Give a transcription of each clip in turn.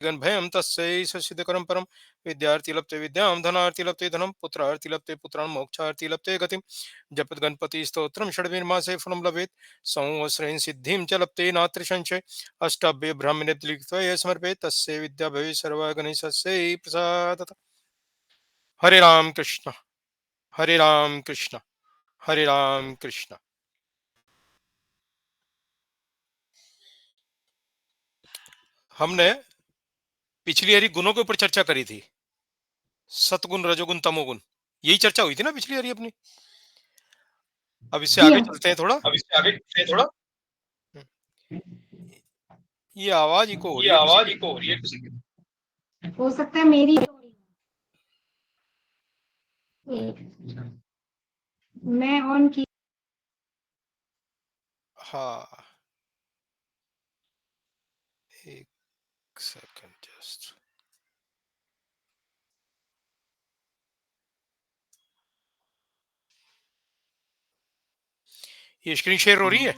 भयं तस्यै सिद्धिकरं परं विद्यार्थी लप्ते विद्यां धनार्थी लप्ते धनं पुत्रार्थी लप्ते पुत्रान् मोक्षार्थी लप्ते गतिं जपत गणपति स्तोत्रं षड्वीर्मासे फलं लभेत् संवत्सरेण सिद्धिं च लप्ते नात्र संशय अष्टाभ्य ब्राह्मणे लिखित्वा समर्पयेत् तस्य विद्या भवे सर्वा गणेशस्य प्रसादतः। हरे राम कृष्ण हरे राम कृष्ण हरे राम कृष्ण। हमने पिछली हरी गुणों के ऊपर चर्चा करी थी, सतगुण रजोगुण तमोगुण, यही चर्चा हुई थी ना पिछली हरी अपनी। अब इससे जी आगे हाँ। चलते हैं थोड़ा। अब इससे आगे चलते हैं थोड़ा। ये आवाज इको हो ये रही है किसी आवाज की। इको हो रही है किसी की। हो सकता है मेरी मैं ऑन की। हाँ, एक सेकंड जस्ट। ये स्क्रीन शेयर हो रही है?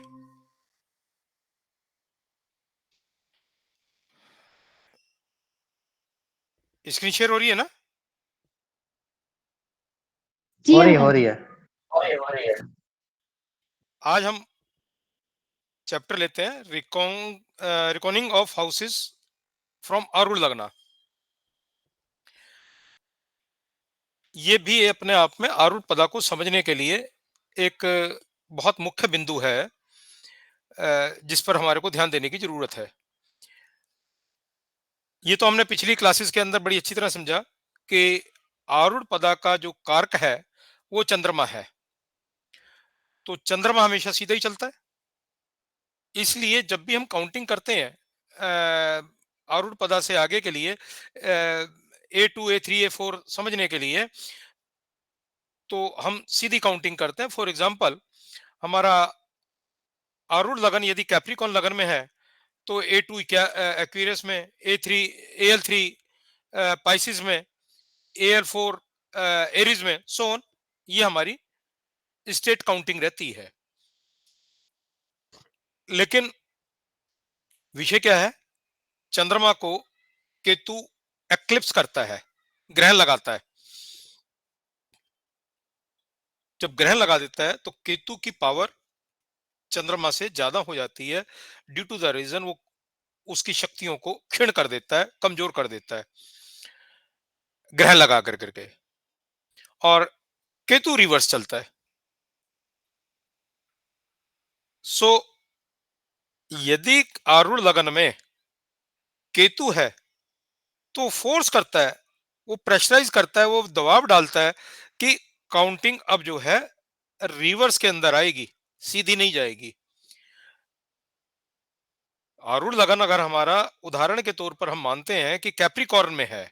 स्क्रीन शेयर हो रही है ना? जी हो रही अंकल। है। आज हम चैप्टर लेते हैं रिकॉर्डिंग ऑफ हाउसेस फ्रॉम आरूढ़ लगना। ये भी अपने आप में आरूढ़ पदा को समझने के लिए एक बहुत मुख्य बिंदु है, जिस पर हमारे को ध्यान देने की जरूरत है। ये तो हमने पिछली क्लासेस के अंदर बड़ी अच्छी तरह समझा कि आरूढ़ पदा का जो कारक है वो चंद्रमा है। तो चंद्रमा हमेशा सीधा ही चलता है, इसलिए जब भी हम काउंटिंग करते हैं आरूढ़ पदा से आगे के लिए A2 A3 A4 समझने के लिए, तो हम सीधी काउंटिंग करते हैं। फॉर एग्जांपल, हमारा आरूढ़ लगन यदि कैप्रिकॉन लगन में है तो A2 एक्वेरियस में, A3 AL3 पाइसिस में, AL4 एरीज में, सो ऑन। ये हमारी स्टेट काउंटिंग रहती है। लेकिन विषय क्या है? चंद्रमा को केतु एक्लिप्स करता है, ग्रहण लगाता है। जब ग्रहण लगा देता है तो केतु की पावर चंद्रमा से ज्यादा हो जाती है, ड्यू टू द रीजन वो उसकी शक्तियों को क्षीण कर देता है, कमजोर कर देता है ग्रहण लगा कर करके। और केतु रिवर्स चलता है। सो यदि आरूढ़ लगन में केतु है तो फोर्स करता है, वो प्रेशराइज करता है, वो दबाव डालता है कि काउंटिंग अब जो है रिवर्स के अंदर आएगी, सीधी नहीं जाएगी। आरूढ़ लगन अगर हमारा उदाहरण के तौर पर हम मानते हैं कि कैप्रिकॉर्न में है,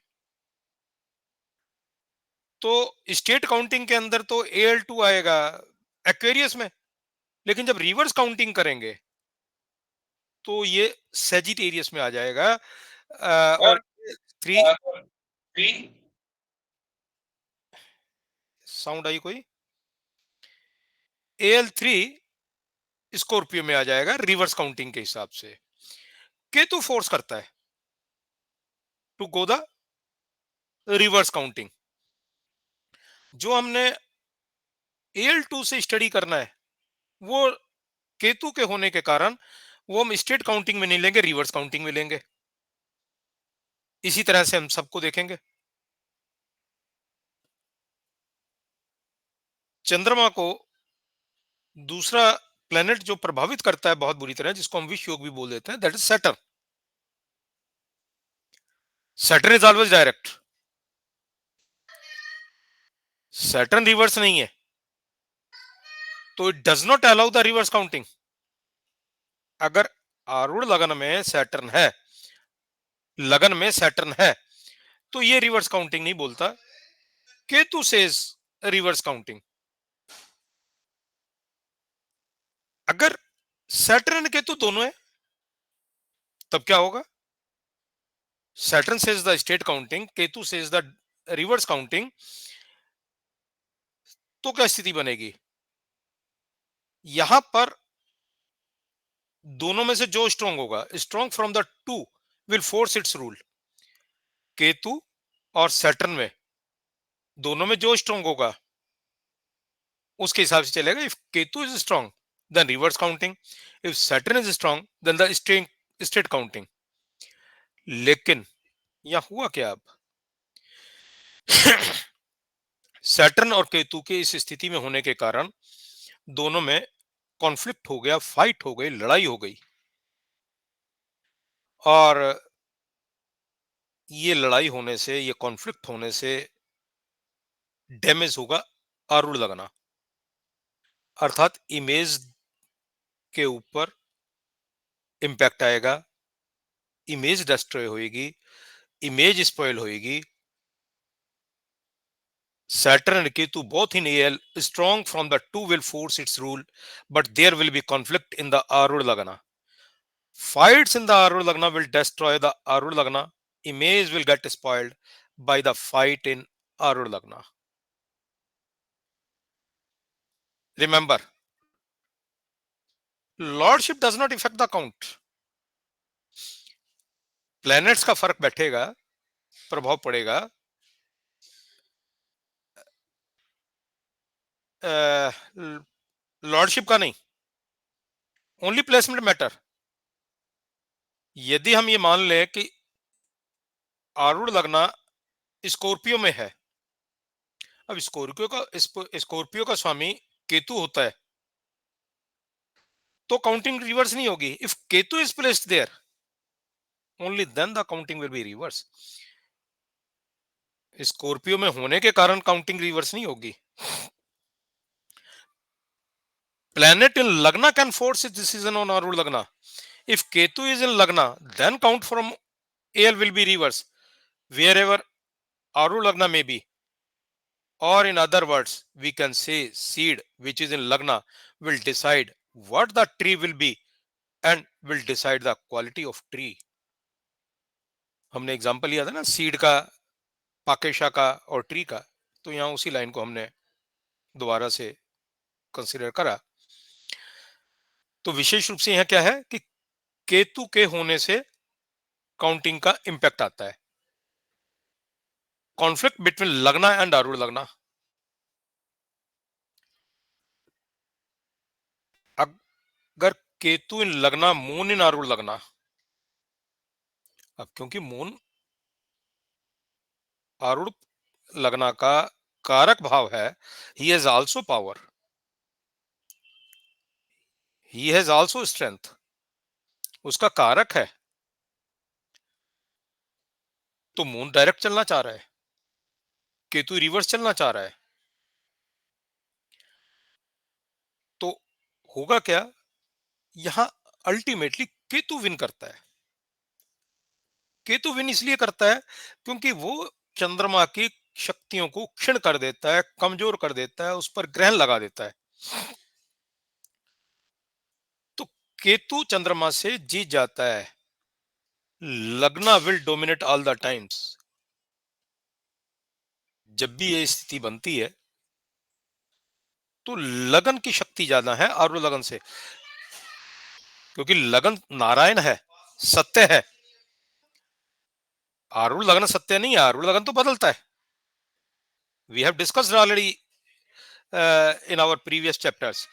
तो स्टेट काउंटिंग के अंदर तो AL2 आएगा एक्वेरियस में। लेकिन जब रिवर्स काउंटिंग करेंगे तो ये सेजिटेरियस में आ जाएगा। और 3 साउंड आई कोई? AL3 स्कॉर्पियो में आ जाएगा रिवर्स काउंटिंग के हिसाब से। केतु फोर्स करता है to go the reverse counting. जो हमने AL2 से स्टडी करना है वो केतु के होने के कारण वो हम स्टेट काउंटिंग में नहीं लेंगे, रिवर्स काउंटिंग में लेंगे। इसी तरह से हम सबको देखेंगे। चंद्रमा को दूसरा प्लेनेट जो प्रभावित करता है बहुत बुरी तरह, जिसको हम विष योग भी बोल देते हैं, that is Saturn. Saturn is always direct. Saturn reverse नहीं है, तो it does not allow the reverse counting. अगर आरूढ़ लगन में सैटर्न है, लगन में सैटर्न है, तो ये रिवर्स काउंटिंग नहीं बोलता। Ketu says reverse counting. अगर सैटर्न केतु दोनों है तब क्या होगा? Saturn says the state counting, Ketu says the reverse counting. तो क्या स्थिति बनेगी? यहां पर दोनों में से जो स्ट्रांग होगा, strong from the two will force it's rule. Ketu और सैटर्न में दोनों में जो स्ट्रांग होगा उसके हिसाब से चलेगा. If Ketu is strong then reverse counting, if Saturn is strong then the straight counting. लेकिन यहां हुआ क्या अब? सैटर्न और केतु के इस स्थिति में होने के कारण दोनों में कॉन्फ्लिक्ट हो गया, फाइट हो गई, लड़ाई हो गई. और ये लड़ाई होने से, ये कॉन्फ्लिक्ट होने से डैमेज होगा आरूढ़ लगना, अर्थात इमेज के ऊपर इंपैक्ट आएगा, इमेज डिस्ट्रॉय होएगी, इमेज स्पॉइल होएगी. Saturn and Ketu both in AL strong from the two will force its rule, but there will be conflict in the Arud Lagna. Fights in the Arud Lagna will destroy the Arud Lagna. Image will get spoiled by the fight in Arud Lagna. Remember, Lordship does not affect the count. Planets का फर्क बैठेगा, प्रभाव पड़ेगा. Lordship का नहीं. Only placement matter. यदि हम ये मान लें कि आरूढ़ लगना स्कॉर्पियो में है, अब स्कॉर्पियो का स्वामी केतु होता है, तो काउंटिंग रिवर्स नहीं होगी. If Ketu is placed there only then the counting will be reverse. Scorpio में होने के कारण काउंटिंग रिवर्स नहीं होगी. Planet in Lagna can force its decision on Arul Lagna. If Ketu is in Lagna, then count from AL will be reverse wherever Arul Lagna may be. Or in other words, we can say seed which is in Lagna will decide what the tree will be and will decide the quality of tree. हमने example लिया था ना seed का, पाकेशा का और tree का, तो यहां उसी लाइन को हमने दोबारा से कंसीडर करा. तो विशेष रूप से यहां क्या है कि केतु के होने से काउंटिंग का इंपैक्ट आता है. कॉन्फ्लिक्ट बिटवीन लगना एंड आरूढ़ लगना. अगर केतु इन लगना, मून इन आरूढ़ लगना, अब क्योंकि मून आरूढ़ लगना का कारक भाव है, he has also power, he has also strength, उसका कारक है. तो मून डायरेक्ट चलना चाह रहा है, केतु रिवर्स चलना चाह रहा है. तो होगा क्या, यहां अल्टीमेटली केतु विन करता है. केतु विन इसलिए करता है क्योंकि वो चंद्रमा की शक्तियों को क्षीण कर देता है, कमजोर कर देता है, उस पर ग्रहण लगा देता है. तो केतु चंद्रमा से जीत जाता है. लगना will dominate all the times. जब भी ये स्थिति बनती है तो लगन की शक्ति ज्यादा है आरूढ़ लगन से, क्योंकि लगन नारायण है, सत्य है. आरूढ़ लगन सत्य नहीं है, आरूढ़ लगन तो बदलता है. We have discussed already in our previous chapters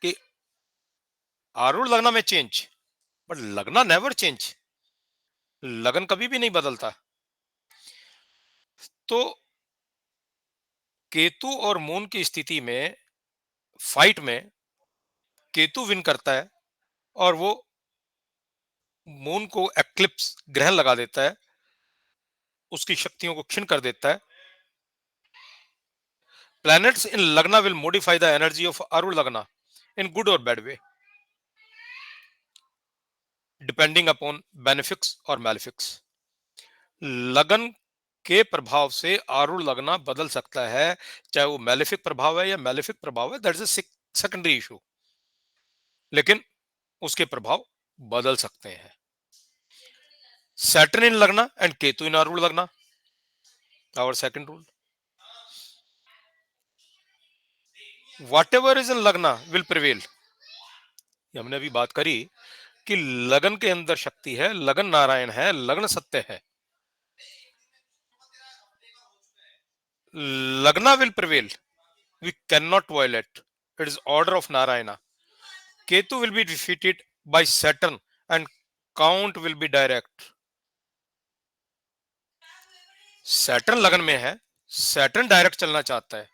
कि आरूढ़ लगना में change, but lagna never change. लगन कभी भी नहीं बदलता. तो केतु और मून की स्थिति में, फाइट में केतु विन करता है और वो मून को एक्लिप्स, ग्रहण लगा देता है, उसकी शक्तियों को क्षीण कर देता है. Planets in lagna will modify the energy of आरूढ़ लगना इन गुड और बैड वे, डिपेंडिंग अपॉन बेनिफिक्स और मैलिफिक्स. लगन के प्रभाव से आरूढ़ लगना बदल सकता है, चाहे वो मैलिफिक प्रभाव है या मैलिफिक प्रभाव है, that is a secondary issue, लेकिन उसके प्रभाव बदल सकते हैं. सैटर्न इन लगना एंड केतु इन आरूढ़ lagna, our second rule. Whatever is in lagna will prevail. हमने अभी बात करी कि लगन के अंदर शक्ति है, लगन नारायण है, लगन सत्य है. Lagna will prevail. We cannot violate. It is order of Narayana. Ketu will be defeated by Saturn and count will be direct. Saturn लगन में है, Saturn डायरेक्ट चलना चाहता है,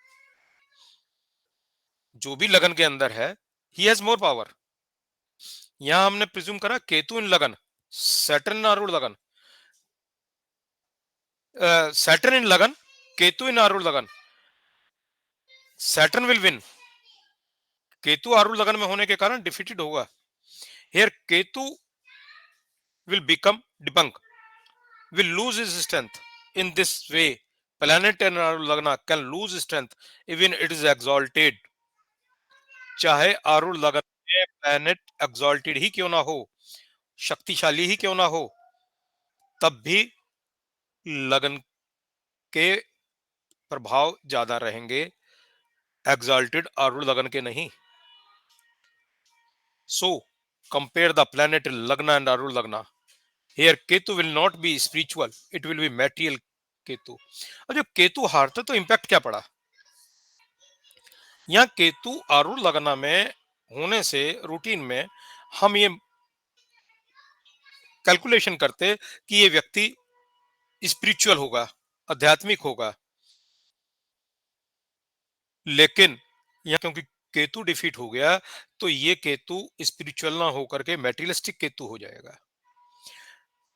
जो भी लगन के अंदर है, he has more power. यहां हमने प्रिज्यूम करा केतु इन लगन, Saturn इन आरूढ़ लगन, Saturn इन लगन, केतु इन आरूढ़ लगन, Saturn will win. केतु आरूढ़ लगन में होने के कारण डिफीटेड होगा. Here Ketu will become debunk, will lose his strength. In this way, planet in आरूढ़ लगना can lose strength even it is exalted. चाहे आरूढ़ लगन में प्लैनेट एक्सॉल्टेड ही क्यों ना हो, शक्तिशाली ही क्यों ना हो, तब भी लगन के प्रभाव ज्यादा रहेंगे एक्सॉल्टेड आरूढ़ लगन के नहीं. सो कंपेयर द प्लैनेट लग्ना एंड आरूढ़ लग्ना. Here Ketu will not be spiritual, it will be material Ketu. और जब केतु हारता तो इंपैक्ट क्या पड़ा? यहाँ केतु आरूढ़ लगना में होने से रूटीन में हम ये कैलकुलेशन करते कि ये व्यक्ति स्पिरिचुअल होगा, आध्यात्मिक होगा, लेकिन यहाँ क्योंकि केतु डिफीट हो गया तो ये केतु स्पिरिचुअल ना होकर के मैटेरियलिस्टिक केतु हो जाएगा.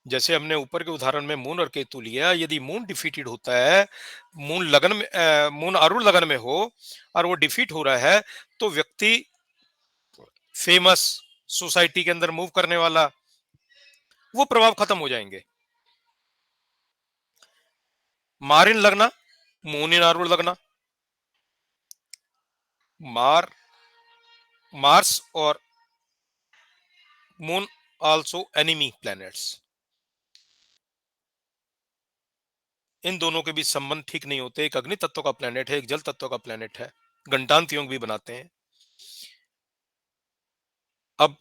जैसे हमने ऊपर के उदाहरण में मून और केतु लिया, यदि मून डिफीटेड होता है, मून लगन में मून आरूढ़ लगन में हो और वो डिफीट हो रहा है, तो व्यक्ति फेमस, सोसाइटी के अंदर मूव करने वाला, वो प्रभाव खत्म हो जाएंगे. मारिन लगना, मून इन आरूढ़ लगना, मार्स और मून आल्सो एनिमी प्लैनेट्स. इन दोनों के बीच संबंध ठीक नहीं होते. एक अग्नि तत्व का प्लैनेट है, एक जल तत्व का प्लैनेट है, घंटांत योग भी बनाते हैं. अब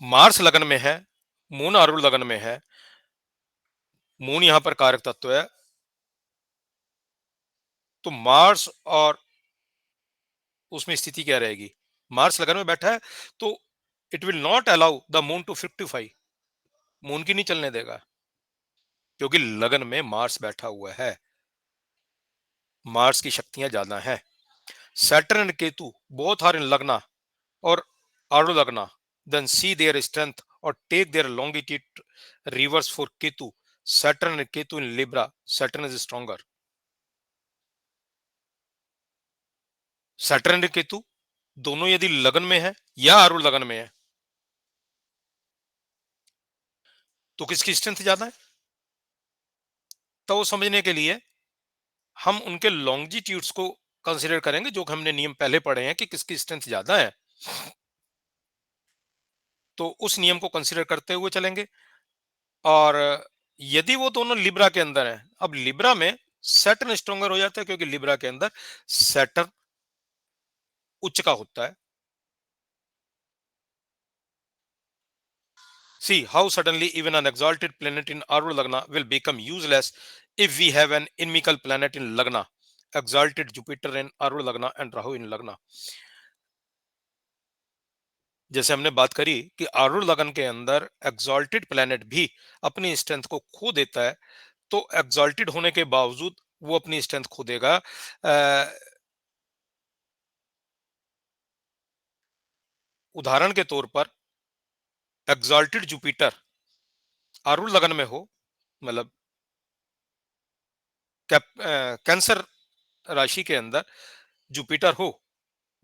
मार्स लगन में है, मून आरूढ़ लगन में है, मून यहां पर कारक तत्व है, तो मार्स और उसमें स्थिति क्या रहेगी? मार्स लगन में बैठा है तो it will not allow the moon to fructify, moon की नहीं चलने देगा, क्योंकि लगन में मार्स बैठा हुआ है, मार्स की शक्तियां ज्यादा हैं. Saturn and Ketu both are in lagna और आरूढ़ लगना, then see their strength or take their longitude reverse for Ketu. Saturn and Ketu in Libra, Saturn is stronger. Saturn and Ketu दोनों यदि लगन में है या आरूढ़ लगन में है तो किसकी स्ट्रेंथ ज्यादा है? तो वो समझने के लिए हम उनके लॉन्जिट्यूड्स को कंसीडर करेंगे, जो हमने नियम पहले पढ़े हैं कि किसकी स्ट्रेंथ ज्यादा है, तो उस नियम को कंसीडर करते हुए चलेंगे. और यदि वो दोनों लिब्रा के अंदर है, अब लिब्रा में सैटर्न स्ट्रॉन्गर हो जाता है, क्योंकि लिब्रा के अंदर सैटर्न उच्च का होता है. See how suddenly even an exalted planet in Aru Lagna will become useless if we have an inimical planet in Lagna, exalted Jupiter in Aru Lagna and Rahu in Lagna. जैसे हमने बात करी कि आरूढ़ लगन के अंदर एक्सॉल्टेड प्लैनेट भी अपनी स्ट्रेंथ को खो देता है, तो एक्सॉल्टेड होने के बावजूद वो अपनी स्ट्रेंथ खो देगा. उदाहरण के तौर पर एक्सॉल्टेड जुपिटर आरूढ़ लगन में हो, मतलब कैंसर राशि के अंदर जुपिटर हो,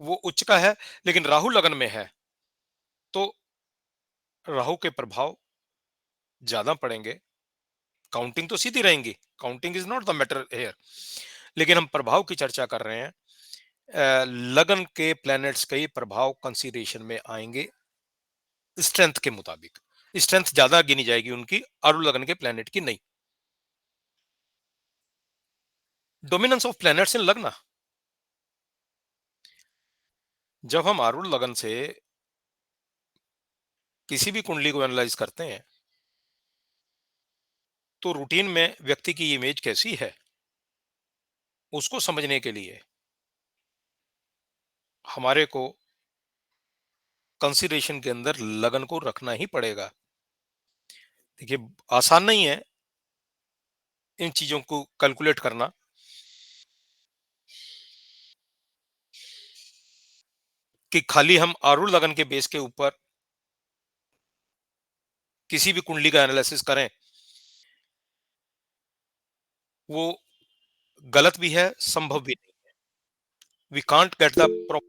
वो उच्च का है, लेकिन राहु लगन में है, तो राहु के प्रभाव ज्यादा पड़ेंगे. काउंटिंग तो सीधी रहेंगी, counting is not the matter here, लेकिन हम प्रभाव की चर्चा कर रहे हैं. लगन के प्लैनेट्स के प्रभाव कंसीडरेशन में आएंगे स्ट्रेंथ के मुताबिक. स्ट्रेंथ ज्यादा गिनी जाएगी उनकी, आरूढ़ लगन के प्लैनेट की नहीं. डोमिनेंस ऑफ प्लैनेट्स इन लगना, जब हम आरूढ़ लगन से किसी भी कुंडली को एनालाइज करते हैं तो रूटीन में व्यक्ति की इमेज कैसी है, उसको समझने के लिए हमारे को कंसिडरेशन के अंदर लगन को रखना ही पड़ेगा। देखिए, आसान नहीं है इन चीजों को कैलकुलेट करना कि खाली हम आरूढ़ लगन के बेस के ऊपर किसी भी कुंडली का एनालिसिस करें, वो गलत भी है, संभव भी नहीं। We can't get the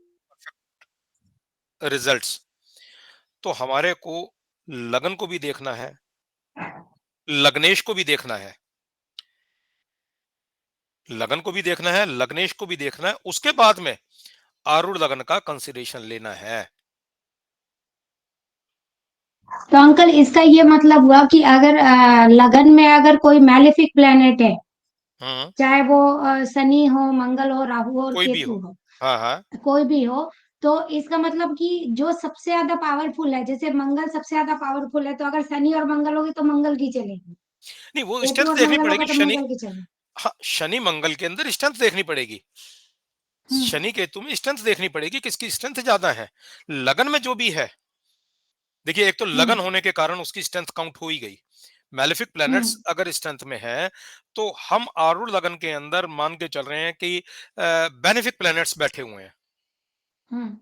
results. तो हमारे को लगन को भी देखना है, लग्नेश को भी देखना है, लगन को भी देखना है, लग्नेश को भी देखना है, उसके बाद में आरूढ़ लगन का कंसिडरेशन लेना है। तो अंकल इसका ये मतलब हुआ कि अगर लगन में अगर कोई मैलेफिक प्लेनेट है, हम्म। चाहे वो शनि हो, मंगल हो, राहु हो और कोई भी केतु हो। हो, हाँ हाँ। कोई भी हो, तो इसका मतलब कि जो सबसे ज्यादा पावरफुल है, जैसे मंगल सबसे ज्यादा पावरफुल है, तो अगर शनि और मंगल होगी तो मंगल की चलेगी, नहीं, वो केतु स्ट्रेंथ और देखनी मंगल होगा पड़ेगी तो शनि। मंगल की चलेगी। हाँ, शनि मंगल के अंदर स्ट्रेंथ देखनी पड़ेगी। हम्म। शनि केतु में स्ट्रेंथ देखनी पड़ेगी, किसकी स्ट्रेंथ ज्यादा है। लगन में जो भी है, देखिए, एक तो लगन हम्म। होने के कारण उसकी स्ट्रेंथ काउंट हो ही गई। मैलेफिक प्लैनेट्स हम्म। अगर स्ट्रेंथ में है, तो हम आरूढ़ लगन के अंदर मान के चल रहे हैं कि बेनिफिक प्लैनेट्स बैठे हुए हैं। हम्म।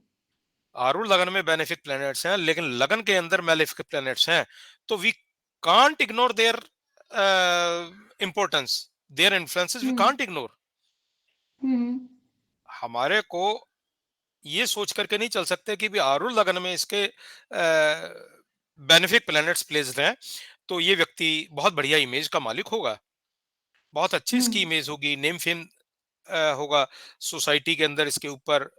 आरूढ़ लगन में बेनिफिक प्लैनेट्स हैं, लेकिन लगन के अंदर मैलेफिक प्लैनेट्स हैं। तो we can't ignore their importance, their influences we hmm. Can't ignore. Hmm. हमारे को ये सोच करके नहीं चल सकते कि भी आरूढ़ लगन में इसके बेनिफिक प्लैनेट्स प्लेस्ड हैं, तो ये व्यक्ति बहुत बढ़िया इमेज का मालिक होगा, बहुत अच्छी इसकी हम्म। इमेज होगी, नेम फेम होगा, सोसाइटी के अंदर इसके ऊपर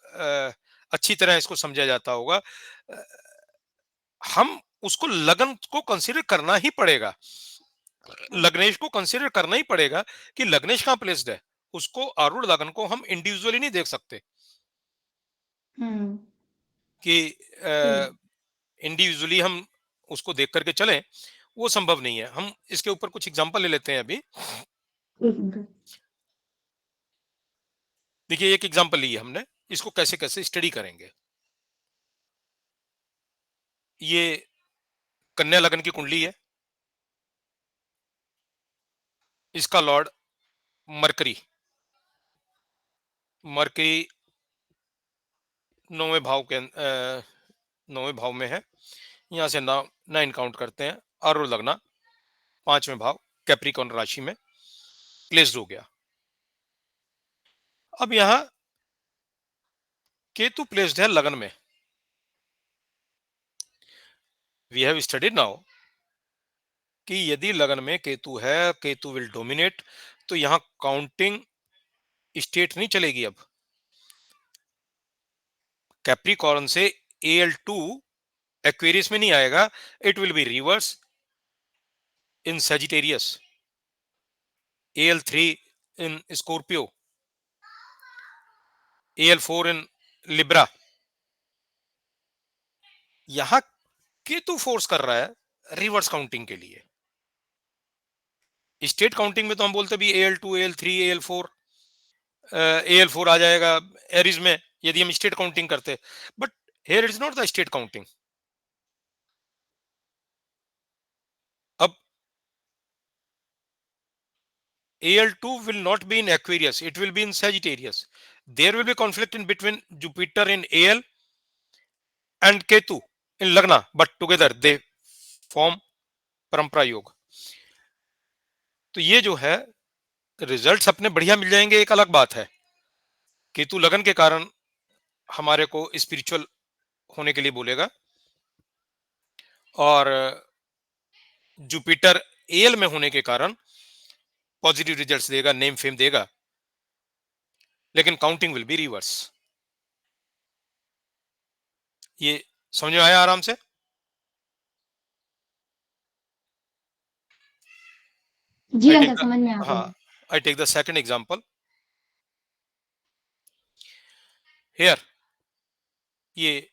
अ, अच्छी तरह इसको समझा जाता होगा। हम उसको लगन को कंसीडर करना ही पड़ेगा, लग्नेश को कंसीडर करना ही पड़ेगा कि लग्नेश कहाँ प्लेस्ड है। उसको आरूढ़ लगन को हम इंडिविजुअली नहीं देख सकते हम्म। कि ठीक। इंडिविजुअली हम उसको देख करके चलें, वो संभव नहीं है। हम इसके ऊपर कुछ एग्जांपल ले लेते हैं अभी। ठीक अंकल। देखिए, एक एग्जांपल ली हमने, इसको कैसे कैसे स्टडी करेंगे। ये कन्या लगन की कुंडली है, इसका लॉर्ड मरकरी, मरकरी नौवें भाव के नौवें भाव में है। यहाँ से 9 काउंट करते हैं, आरूढ़ लगना पांचवें भाव कैप्रिकॉर्न राशि में प्लेस्ड हो गया। अब यहाँ केतु प्लेस्ड है लगन में। वी हैव स्टडीड नाउ कि यदि लगन में केतु है, केतु विल डोमिनेट, तो यहाँ काउंटिंग स्टेट नहीं चलेगी। अब कैप्रिकॉर्न से AL2 एक्वेरियस में नहीं आएगा, it will be reverse in Sagittarius, AL3 in Scorpio, AL4 in Libra. यहां केतु फोर्स कर रहा है रिवर्स काउंटिंग के लिए। स्टेट काउंटिंग में तो हम बोलते भी AL2 AL3 AL4, AL4 आ जाएगा एरीज में यदि हम स्टेट काउंटिंग करते, but here is not the state counting. अब AL2 will not be in Aquarius, it will be in Sagittarius. There will be conflict in between Jupiter in AL and Ketu in Lagna, but together they form परंपरा योग। तो ये जो है results अपने बढ़िया मिल जाएंगे, एक अलग बात है। केतु लगन के कारण हमारे को स्पिरिचुअल होने के लिए बोलेगा, और जुपिटर एल में होने के कारण पॉजिटिव रिजल्ट्स देगा, नेम फेम देगा, लेकिन काउंटिंग विल बी रिवर्स। ये समझ में आया आराम से? जी आई टेक अंकल, द, समझ में आ हाँ, गया। I take the second example here. ये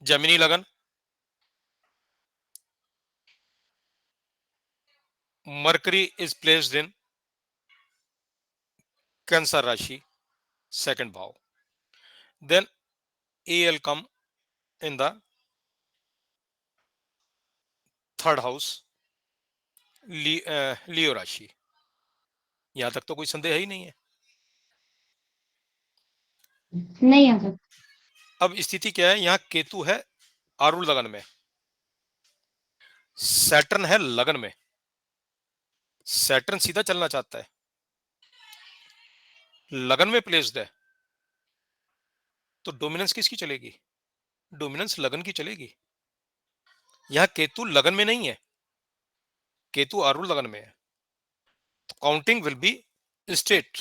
जेमिनी लगन, Mercury is placed in Cancer राशि, सेकंड भाव. Then AL come in the third house, Leo राशि. यहां तक तो कोई संदेह ही नहीं है. नहीं अंकल. अब स्थिति क्या है, यहां केतु है आरूढ़ लगन में, सैटर्न है लगन में. सैटर्न सीधा चलना चाहता है, लगन में प्लेस्ड है, तो डोमिनेंस किसकी चलेगी? डोमिनेंस लगन की चलेगी. यहां केतु लगन में नहीं है, केतु आरूढ़ लगन में है. तो counting will be straight.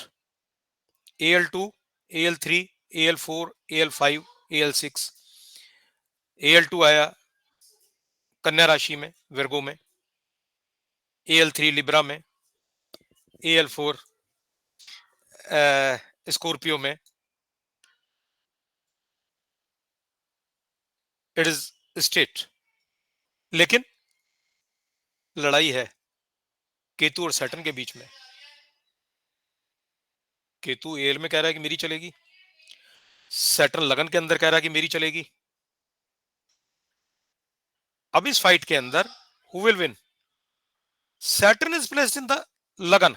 AL2, AL3, AL4, AL5, AL6. AL2 आया कन्या राशि में, विर्गो में. AL3 लिब्रा में. AL4 स्कॉर्पियो में. It is straight. लेकिन लड़ाई है केतु और सैटर्न के बीच में. केतु एल में कह रहा है कि मेरी चलेगी, सैटर्न लगन के अंदर कह रहा है कि मेरी चलेगी. अब इस फाइट के अंदर who will win? Saturn is placed in the लगन.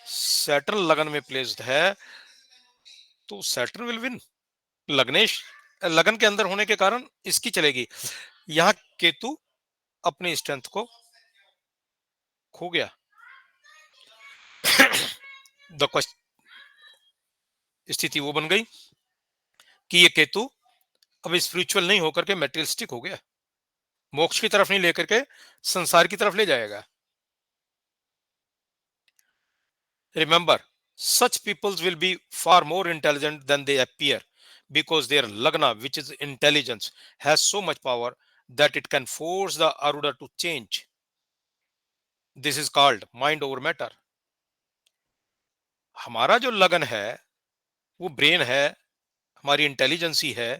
सैटर्न लगन में प्लेस्ड है, तो सैटर्न विल विन. लग्नेश लगन के अंदर होने के कारण इसकी चलेगी. यहां केतु अपनी स्ट्रेंथ को खो गया. द स्थिति वो बन गई कि ये केतु अब स्पिरिचुअल नहीं होकर के मेटेरियलिस्टिक हो गया, मोक्ष की तरफ नहीं लेकर के संसार की तरफ ले जाएगा. Remember, such peoples will be far more intelligent than they appear because their lagna, which is intelligence, has so much power that it can force the aruda to change. This is called mind over matter. हमारा जो लगन है वो brain है, हमारी intelligence ही है.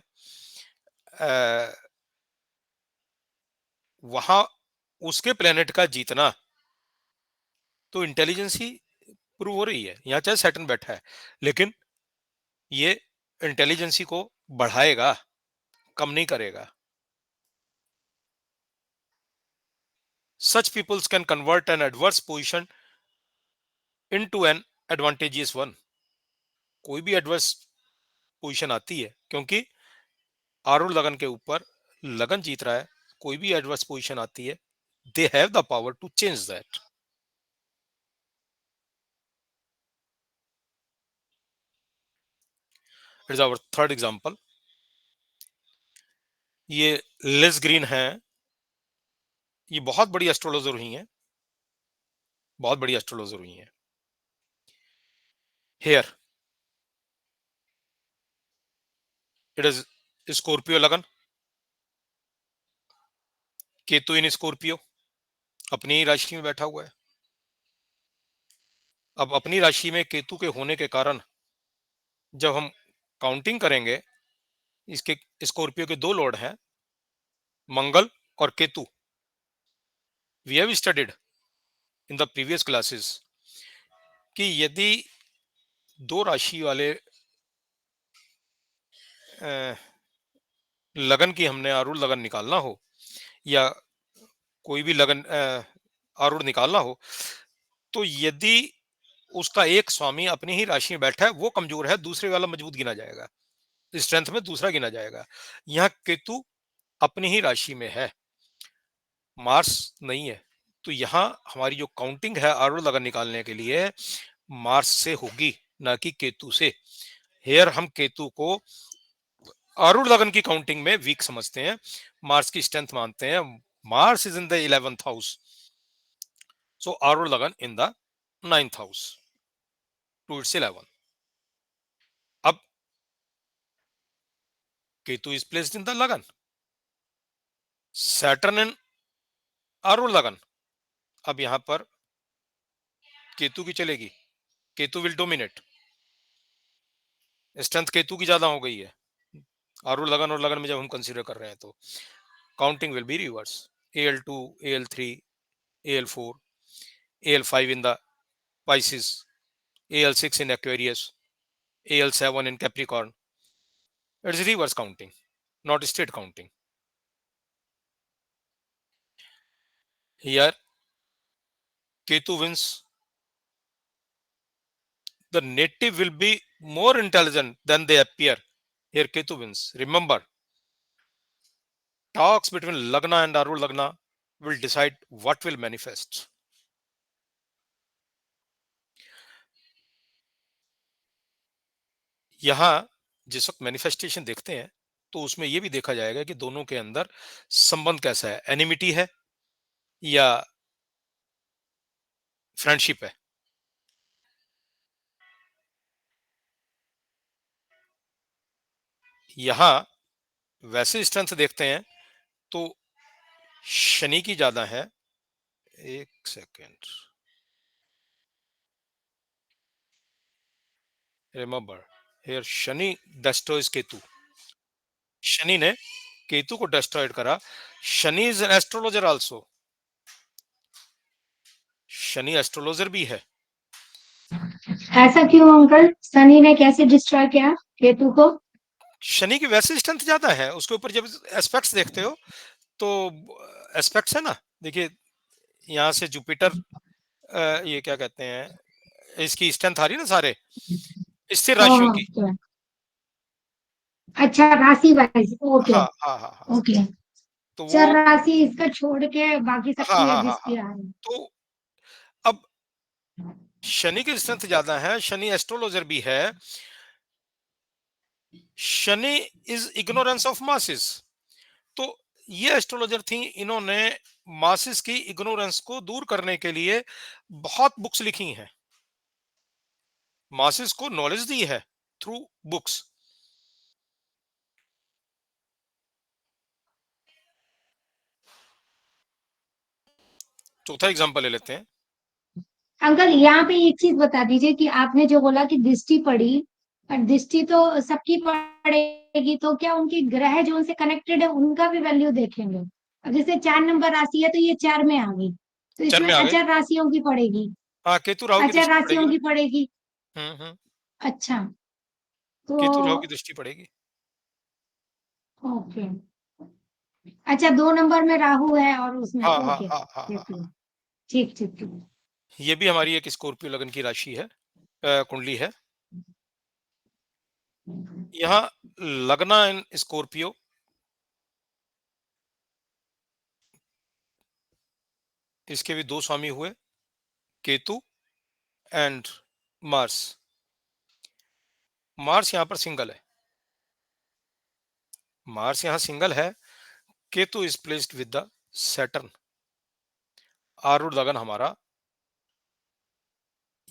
वहां उसके प्लेनेट का जीतना तो इंटेलिजेंस ही प्रूव हो रही है. यहाँ चाहे सैटर्न बैठा है, लेकिन ये इंटेलिजेंसी को बढ़ाएगा, कम नहीं करेगा. Such peoples can convert an adverse position into an advantageous one. कोई भी एडवर्स पोजीशन आती है, क्योंकि आरूढ़ लगन के ऊपर लगन जीत रहा है, कोई भी एडवर्स पोजीशन आती है, they have the power to change that. It is our third example. ये लिज ग्रीन है, ये बहुत बड़ी एस्ट्रोलॉजर हुई हैं, बहुत बड़ी एस्ट्रोलॉजर हुई हैं. Here it is स्कॉर्पियो लगन, केतु इन स्कॉर्पियो अपनी ही राशि में बैठा हुआ है. अब अपनी राशि में केतु के होने के कारण जब हम काउंटिंग करेंगे, इसके स्कॉर्पियो के दो लॉर्ड हैं, मंगल और Ketu. We have studied in the previous classes कि यदि दो राशि वाले लगन की हमने आरूढ़ लगन निकालना हो, या कोई भी लगन आरूढ़ निकालना हो, तो यदि उसका एक स्वामी अपनी ही राशि में बैठा है, वो कमजोर है, दूसरे वाला मजबूत गिना जाएगा, स्ट्रेंथ में दूसरा गिना जाएगा. यहाँ केतु अपनी ही राशि में है, मार्स नहीं है. तो यहाँ हमारी जो काउंटिंग है आरूढ़ लगन निकालने के लिए, मार्स से होगी, ना कि केतु से. हेयर हम केतु को आरूढ़ लगन की काउंटिंग में वीक समझते हैं, मार्स की स्ट्रेंथ मानते हैं. Mars is in the 11th house, so आरूढ़ लगन in the 9th house to its 11. अब Ketu is placed in the लगन, सैटर्न इन आरूढ़ लगन. अब यहां पर केतु की चलेगी, Ketu will dominate, strength Ketu की ज्यादा हो गई है आरूढ़ लगन और लगन में जब हम कंसीडर कर रहे हैं, तो counting will be reverse. AL2, AL3, AL4, AL5 in the Pisces, AL6 in Aquarius, AL7 in Capricorn. It's reverse counting, not straight counting. Here, Ketu wins. The native will be more intelligent than they appear. Here, Ketu wins. Remember, talks between Lagna and Arul Lagna will decide what will manifest. यहां जिस वक्त manifestation देखते हैं तो उसमें यह भी देखा जाएगा कि दोनों के अंदर संबंध कैसा है, एनिमिटी है या फ्रेंडशिप है. यहां वैसे स्ट्रेंथ देखते हैं तो शनि की ज्यादा है. एक second, remember here Shani destroys Ketu. Shani ने केतु को डिस्ट्रॉयड करा. Shani is an astrologer also. Shani astrologer भी है. ऐसा क्यों अंकल? शनि ने कैसे डिस्ट्रॉय किया केतु को? शनि की वैसे स्ट्रेंथ ज्यादा है. उसके ऊपर जब एस्पेक्ट्स देखते हो तो एस्पेक्ट्स है ना, देखिए यहां से जुपिटर, ये क्या कहते हैं, इसकी स्ट्रेंथ आ रही है ना सारे स्थिर राशियों की. ओके, अच्छा राशि वाइज, ओके हाँ हाँ हाँ हाँ. ओके। तो चर वो राशि इसका छोड़ के बाकी हाँ सबकी हाँ हाँ जिसकी हाँ. आ रही तो अब शनि की स्ट्रेंथ ज्यादा है. शनि एस्ट्रोलॉजर भी है. Shani is ignorance of masses. तो ये एस्ट्रोलॉजर थी, इन्होंने मासेस की इग्नोरेंस को दूर करने के लिए बहुत बुक्स लिखी हैं. मासेस को नॉलेज दी है थ्रू बुक्स. चौथा एग्जांपल ले लेते हैं. अंकल यहाँ पे एक चीज बता दीजिए कि आपने जो बोला कि दृष्टि पड़ी, और दृष्टि तो सबकी पड़ेगी, तो क्या उनके ग्रह जो उनसे कनेक्टेड है उनका भी वैल्यू देखेंगे? अब जैसे 4 नंबर राशि है तो ये 4 में आ गई, तो चर इसमें में आ गई. अचर राशियों की पड़ेगी। हाँ, केतु राहु की अचर दृष्टि पड़ेगी राशियों ना. की पड़ेगी। हम्म. अच्छा, तो केतु राहु की दृष्टि पड़ेगी. ओके। अच्छा, 2 नंबर में राहु है और उसमें हाँ हाँ ओके, हाँ हाँ ठीक हाँ ठीक हाँ. ठीक ठीक ठीक। ये भी हमारी एक स्कॉर्पियो लगन की राशि है, कुंडली है. यहाँ लगना इन स्कॉर्पियो, इसके भी दो स्वामी हुए, केतु एंड मार्स. मार्स यहाँ पर सिंगल है. मार्स यहाँ सिंगल है. Ketu is placed with the Saturn. आरूढ़ लगन हमारा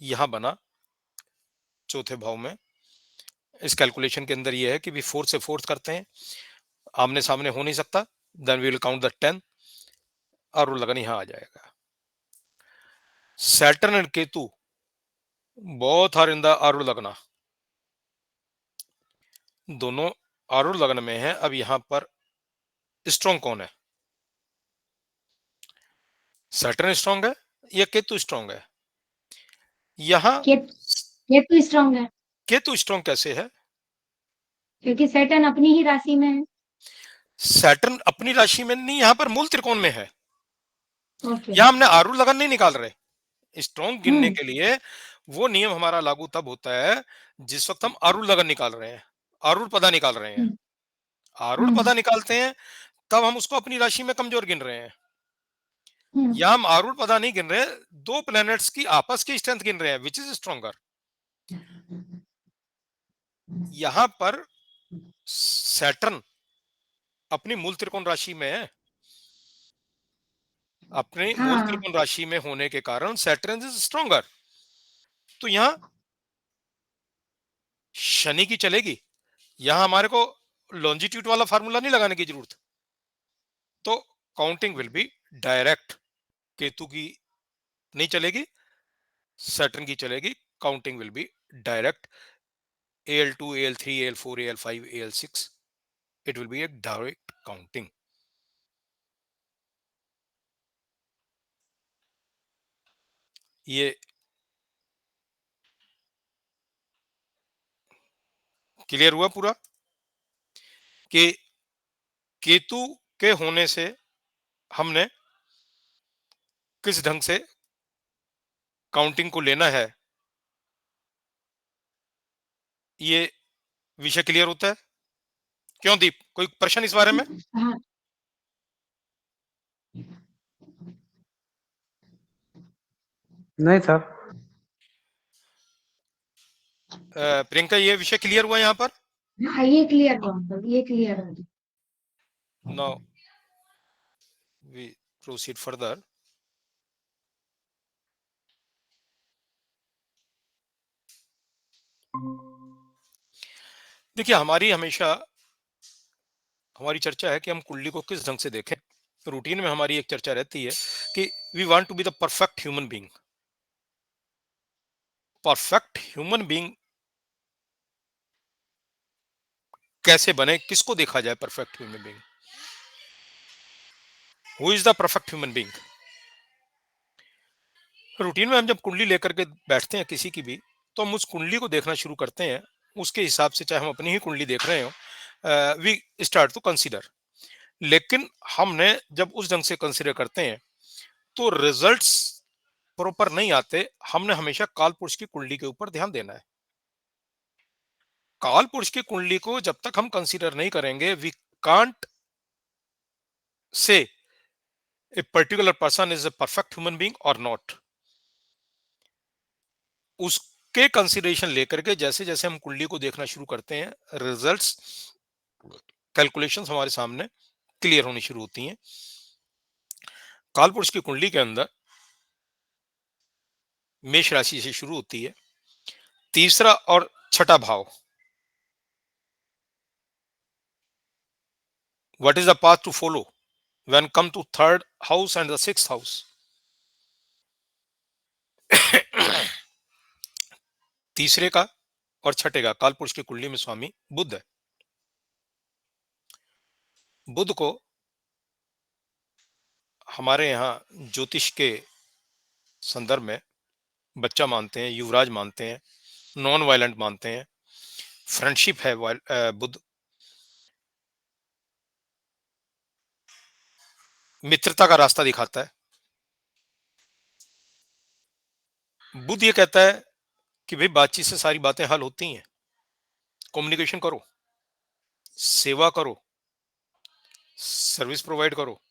यहां बना चौथे भाव में. इस कैलकुलेशन के अंदर यह है कि भी फोर्थ से फोर्थ करते हैं, आमने सामने हो नहीं सकता. Then we will count the 10. आरूढ़ लगन यहां आ जाएगा. Saturn and Ketu both are in the Arudha lagna. दोनों आरूढ़ लगन में है. अब यहां पर स्ट्रॉन्ग कौन है? सैटर्न स्ट्रॉन्ग है या केतु स्ट्रॉन्ग है? यहां केतु स्ट्रांग है केतु स्ट्रॉन्ग कैसे है? क्योंकि सैटर्न अपनी ही राशि में है। सैटर्न अपनी राशि में नहीं, यहां पर मूल त्रिकोण में है. ओके। यहां हमने आरूढ़ लगन नहीं निकाल रहे. स्ट्रॉन्ग गिनने हम्म के लिए वो नियम हमारा लागू तब होता है जिस वक्त हम आरूढ़ लगन निकाल रहे हैं, आरूढ़ पदा निकाल रहे हैं. हम्म आरूढ़ हम्म पदा निकालते हैं तब हम उसको अपनी राशि में कमजोर गिन रहे हैं. हम्म। या हम आरूढ़ पदा नहीं गिन रहे, दो प्लैनेट्स की आपस की स्ट्रेंथ गिन रहे हैं, विच इज स्ट्रॉन्गर. यहां पर सैटर्न अपनी मूल त्रिकोण राशि में है. अपने मूल हाँ, त्रिकोण राशि में होने के कारण सैटर्न इज स्ट्रॉन्गर. तो यहां शनि की चलेगी. यहां हमारे को लॉन्जिट्यूड वाला फार्मूला नहीं लगाने की जरूरत. तो counting will B direct. Ketu की नहीं चलेगी, सैटर्न की चलेगी. Counting will B direct. AL2, AL3, AL4, AL5, AL6, it will be a direct counting. ये क्लियर हुआ पूरा कि केतु के होने से हमने किस ढंग से काउंटिंग को लेना है, ये विषय क्लियर होता है। क्यों दीप, कोई प्रश्न इस बारे में? हाँ नहीं सर। प्रियंका, ये विषय क्लियर हुआ यहाँ पर? हाँ, ये क्लियर हो अंकल, ये क्लियर हो। Now we proceed further. देखिए, हमारी चर्चा है कि हम कुंडली को किस ढंग से देखें। रूटीन में हमारी एक चर्चा रहती है कि we want to be the perfect human being. Perfect human being कैसे बने, किसको देखा जाए perfect human being? Who is the perfect human being? Routine में हम जब कुंडली लेकर के बैठते हैं किसी की भी, तो हम उस कुंडली को देखना शुरू करते हैं। उसके हिसाब से, चाहे हम अपनी ही कुंडली देख रहे हो, वी स्टार्ट टू कंसीडर। लेकिन हमने जब उस ढंग से कंसीडर करते हैं तो रिजल्ट्स प्रॉपर नहीं आते। हमने हमेशा काल पुरुष की कुंडली के ऊपर ध्यान देना है। काल पुरुष की कुंडली को जब तक हम कंसीडर नहीं करेंगे, we can't say a particular person is a perfect human being or not। उसके कंसिडरेशन लेकर के जैसे जैसे हम कुंडली को देखना शुरू करते हैं, रिजल्ट्स, कैलकुलेशंस हमारे सामने क्लियर होनी शुरू होती हैं। कालपुरुष की कुंडली के अंदर मेष राशि से शुरू होती है, तीसरा और छठा भाव। What is the path to follow when come to third house and the sixth house? तीसरे का और छठे का कालपुरुष की कुंडली में स्वामी बुध है। बुध को हमारे यहाँ ज्योतिष के संदर्भ में बच्चा मानते हैं, युवराज मानते हैं, नॉन वायलेंट मानते हैं, फ्रेंडशिप है। बुध मित्रता का रास्ता दिखाता है। बुध ये कहता है कि भाई, बातचीत से सारी बातें हल होती हैं। कम्युनिकेशन करो, सेवा करो, सर्विस प्रोवाइड करो।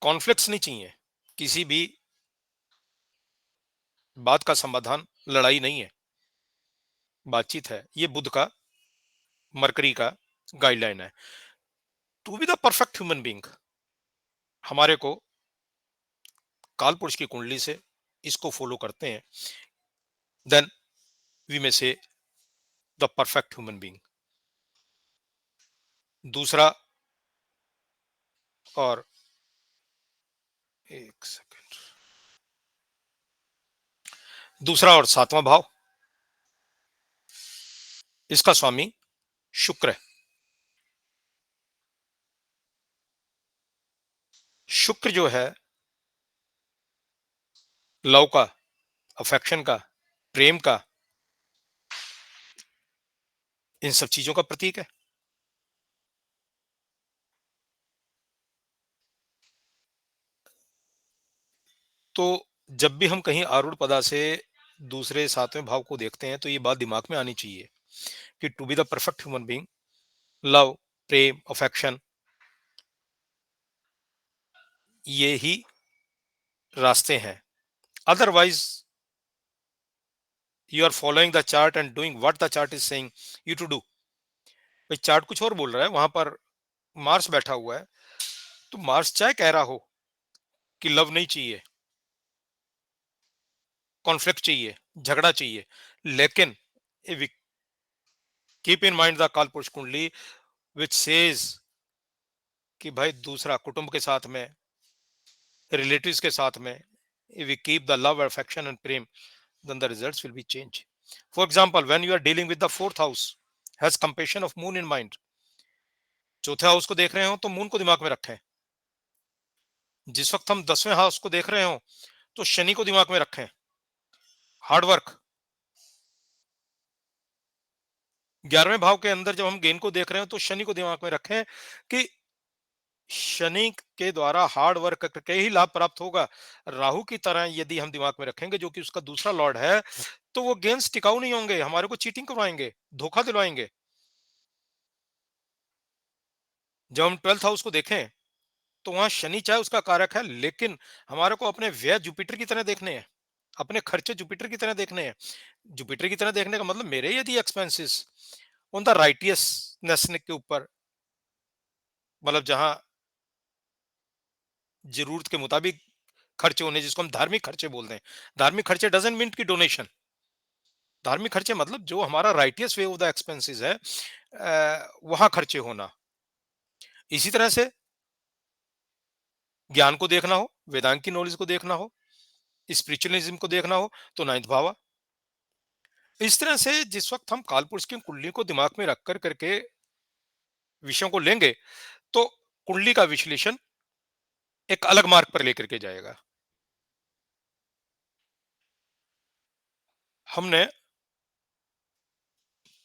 कॉन्फ्लिक्ट्स नहीं चाहिए। किसी भी बात का समाधान लड़ाई नहीं है, बातचीत है। ये बुध का, मरकरी का गाइडलाइन है। To be the perfect human being, हमारे को काल पुरुष की कुंडली से इसको फॉलो करते हैं, देन वी में से द परफेक्ट ह्यूमन बीइंग। दूसरा और एक सेकंड, दूसरा और सातवां भाव, इसका स्वामी शुक्र है। शुक्र जो है लव का, अफेक्शन का, प्रेम का, इन सब चीजों का प्रतीक है। तो जब भी हम कहीं आरूढ़ पदा से दूसरे सातवें भाव को देखते हैं, तो ये बात दिमाग में आनी चाहिए कि to be the perfect human being, love, प्रेम, अफेक्शन, ये ही रास्ते हैं। Otherwise you are following the chart and doing what the chart is saying you to do. भाई, चार्ट कुछ और बोल रहा है, वहां पर मार्स बैठा हुआ है। तो मार्स चाहे कह रहा हो कि लव नहीं चाहिए, कॉन्फ्लिक्ट चाहिए, झगड़ा चाहिए, लेकिन कीप इन माइंड द कालपुरुष कुंडली विच सेज कि भाई, दूसरा कुटुंब के साथ में, रिलेटिव्स के साथ में, if we keep the love, affection and prem, then the results will be change. For example, when you are dealing with the fourth house, has compassion of moon in mind, चौथे house को देख रहे हो तो moon को दिमाग में रखें। जिस वक्त हम 10वें हाउस को देख रहे हो तो शनि को दिमाग में रखें। हार्डवर्क, 11वें भाव के अंदर जब हम गेन को देख रहे हैं तो शनि को दिमाग में रखें कि शनि के द्वारा हार्ड वर्क करके ही लाभ प्राप्त होगा। राहु की तरह यदि हम दिमाग में रखेंगे जो कि उसका दूसरा लॉर्ड है, तो वो गेन्स टिकाऊ नहीं होंगे, हमारे को चीटिंग करवाएंगे, धोखा दिलवाएंगे। जब हम 12th हाउस को देखें तो वहां शनि चाहे उसका कारक है, लेकिन हमारे को अपने व्यय जुपिटर की तरह देखने हैं, अपने खर्चे जुपिटर की तरह देखने हैं। जुपिटर की तरह देखने का मतलब मेरे यदि एक्सपेंसेस ऑन द राइटियसनेस के ऊपर, मतलब जहां जरूरत के मुताबिक खर्चे होने, जिसको हम धार्मिक खर्चे बोलते हैं। धार्मिक खर्चे डजंट मीन की डोनेशन। धार्मिक खर्चे मतलब जो हमारा righteous way of the expenses है, वहां खर्चे होना। इसी तरह से ज्ञान को देखना हो, वेदांत की नॉलेज को देखना हो, स्पिरिचुअलिज्म को देखना हो, तो नाइन्थ भाव। इस तरह से जिस वक्त हम कालपुरुष की कुंडली को दिमाग में रख कर करके विषयों को लेंगे, तो कुंडली का विश्लेषण एक अलग मार्ग पर लेकर के जाएगा। हमने